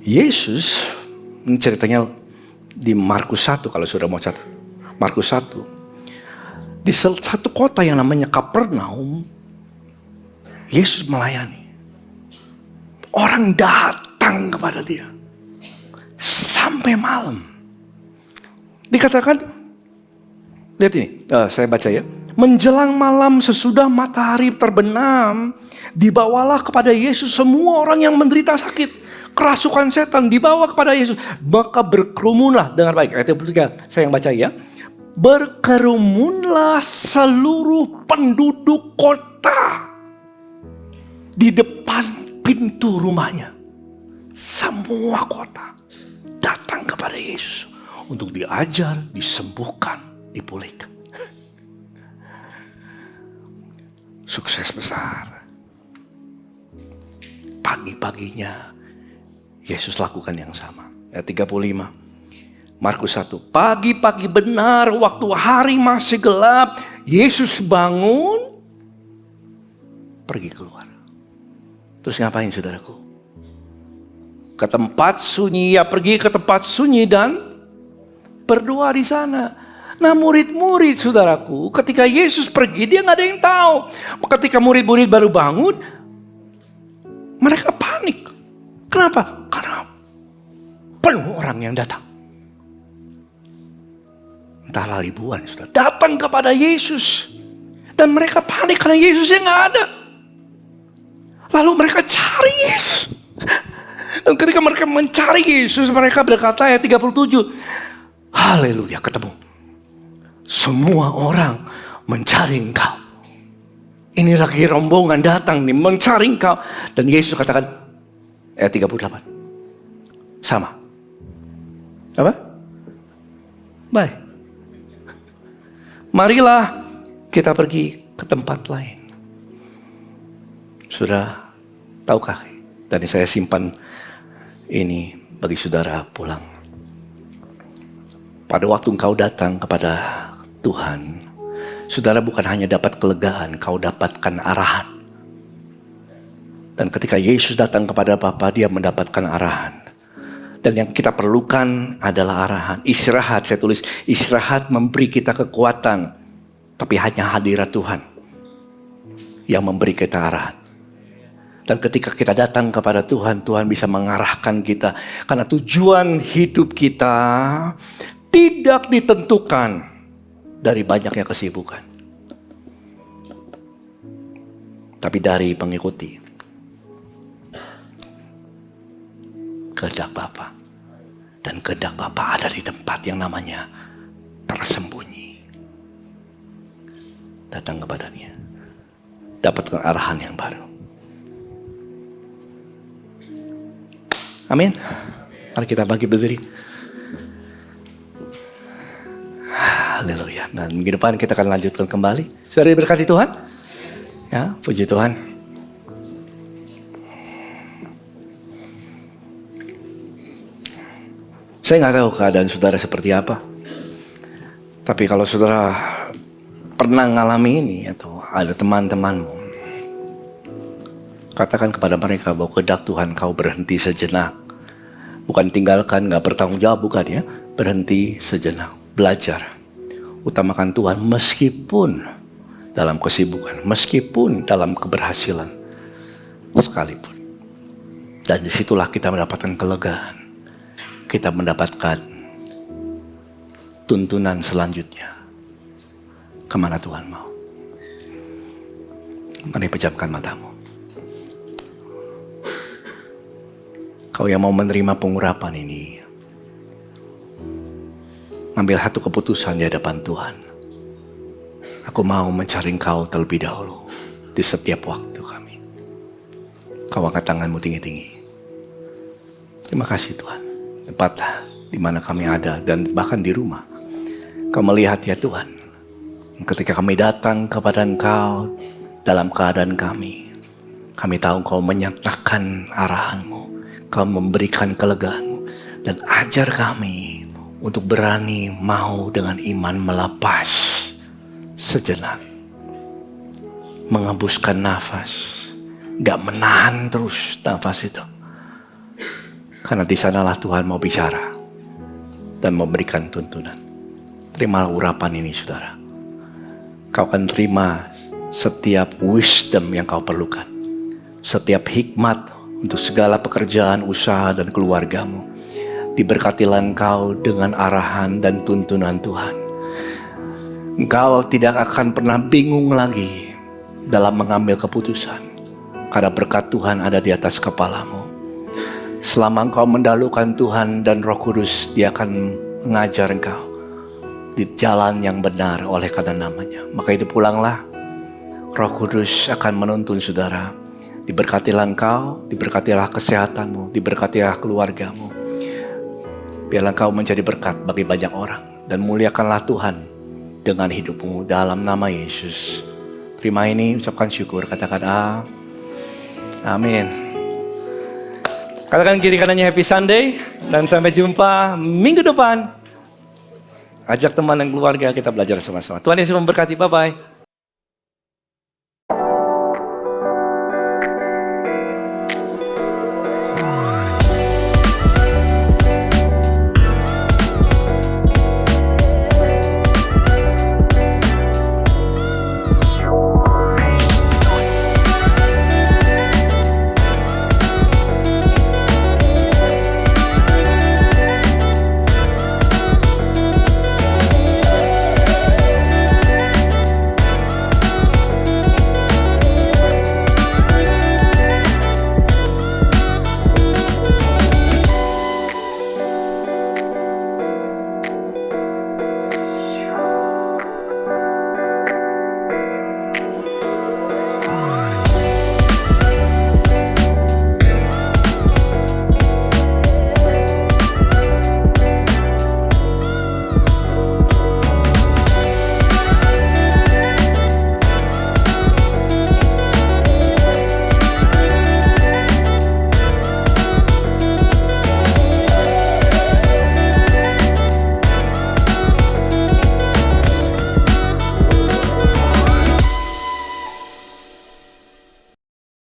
Yesus, ini ceritanya di Markus 1 kalau sudah mau catat. Markus 1. Di satu kota yang namanya Kapernaum, Yesus melayani. Orang datang kepada dia. Sampai malam. Dikatakan, lihat ini, saya baca ya. Menjelang malam sesudah matahari terbenam, dibawalah kepada Yesus semua orang yang menderita sakit. Kerasukan setan dibawa kepada Yesus. Maka berkerumunlah, dengar baik, ayat 23, saya yang baca ya. Berkerumunlah seluruh penduduk kota di depan pintu rumahnya. Semua kota datang kepada Yesus untuk diajar, disembuhkan, dipulihkan. Sukses besar. Pagi-paginya Yesus lakukan yang sama. Ayat 35. Markus 1. Pagi-pagi benar waktu hari masih gelap, Yesus bangun, pergi keluar. Terus ngapain, saudaraku? Ke tempat sunyi, ya pergi ke tempat sunyi dan berdoa di sana. Nah, murid-murid, saudaraku, ketika Yesus pergi, dia nggak ada yang tahu. Ketika murid-murid baru bangun, mereka panik. Kenapa? Karena penuh orang yang datang. Entahlah ribuan, saudara. Datang kepada Yesus. Dan mereka panik karena Yesusnya nggak ada. Lalu mereka cari Yesus. Dan ketika mereka mencari Yesus, mereka berkata ayat 37. Haleluya, ketemu. Semua orang mencari engkau. Ini lagi rombongan datang nih, mencari engkau. Dan Yesus katakan, ayat 38. Sama. Apa? Baik. Marilah kita pergi ke tempat lain. Sudah tahukah? Dan saya simpan ini bagi saudara pulang. pada waktu engkau datang kepada Tuhan, saudara bukan hanya dapat kelegaan, kau dapatkan arahan. Dan ketika Yesus datang kepada Bapa, dia mendapatkan arahan. Dan yang kita perlukan adalah arahan. Istirahat, saya tulis, istirahat memberi kita kekuatan. Tapi hanya hadirat Tuhan yang memberi kita arahan. Dan ketika kita datang kepada Tuhan, Tuhan bisa mengarahkan kita. Karena tujuan hidup kita tidak ditentukan dari banyaknya kesibukan, tapi dari mengikuti kehendak Bapa. Dan kehendak Bapa ada di tempat yang namanya tersembunyi. Datang kepadanya, dapatkan arahan yang baru. Amin. Mari kita bagi berdiri. Haleluya. Dan minggu depan kita akan lanjutkan kembali. Sudah diberkati Tuhan? Ya, puji Tuhan. Saya nggak tahu keadaan saudara seperti apa. Tapi kalau saudara pernah ngalami ini atau ada teman-temanmu, katakan kepada mereka bahwa kehendak Tuhan kau berhenti sejenak. Bukan tinggalkan, gak bertanggung jawab, bukan ya. Berhenti sejenak, belajar. Utamakan Tuhan meskipun dalam kesibukan, meskipun dalam keberhasilan sekalipun. Dan disitulah kita mendapatkan kelegaan. Kita mendapatkan tuntunan selanjutnya. Kemana Tuhan mau. Mari pejamkan matamu. Kau yang mau menerima pengurapan ini, ambil satu keputusan di hadapan Tuhan. Aku mau mencari Engkau terlebih dahulu di setiap waktu kami. Kau angkat tanganmu tinggi-tinggi. Terima kasih Tuhan. Tempat di mana kami ada dan bahkan di rumah. Kau melihat ya Tuhan. Ketika kami datang kepada Engkau dalam keadaan kami tahu Engkau menyatakan arahan-Mu. Kau memberikan kelegaan dan ajar kami untuk berani mau dengan iman melepas sejenak. Menghembuskan nafas. Gak menahan terus nafas itu. Karena di sanalah Tuhan mau bicara dan memberikan tuntunan. Terimalah urapan ini saudara. Kau akan terima setiap wisdom yang kau perlukan. Setiap hikmat untuk segala pekerjaan, usaha dan keluargamu. Diberkatilah engkau dengan arahan dan tuntunan Tuhan. Engkau tidak akan pernah bingung lagi dalam mengambil keputusan. Karena berkat Tuhan ada di atas kepalamu. Selama engkau mendahulukan Tuhan dan Roh Kudus, Dia akan mengajar engkau di jalan yang benar oleh karena namanya. Maka itu pulanglah, Roh Kudus akan menuntun saudara. Diberkatilah engkau, diberkatilah kesehatanmu, diberkatilah keluargamu. Biarlah engkau menjadi berkat bagi banyak orang. Dan muliakanlah Tuhan dengan hidupmu dalam nama Yesus. Terima ini, ucapkan syukur, katakan amin. Katakan kiri kanannya happy Sunday. Dan sampai jumpa minggu depan. Ajak teman dan keluarga kita belajar sama-sama. Tuhan Yesus memberkati, bye-bye.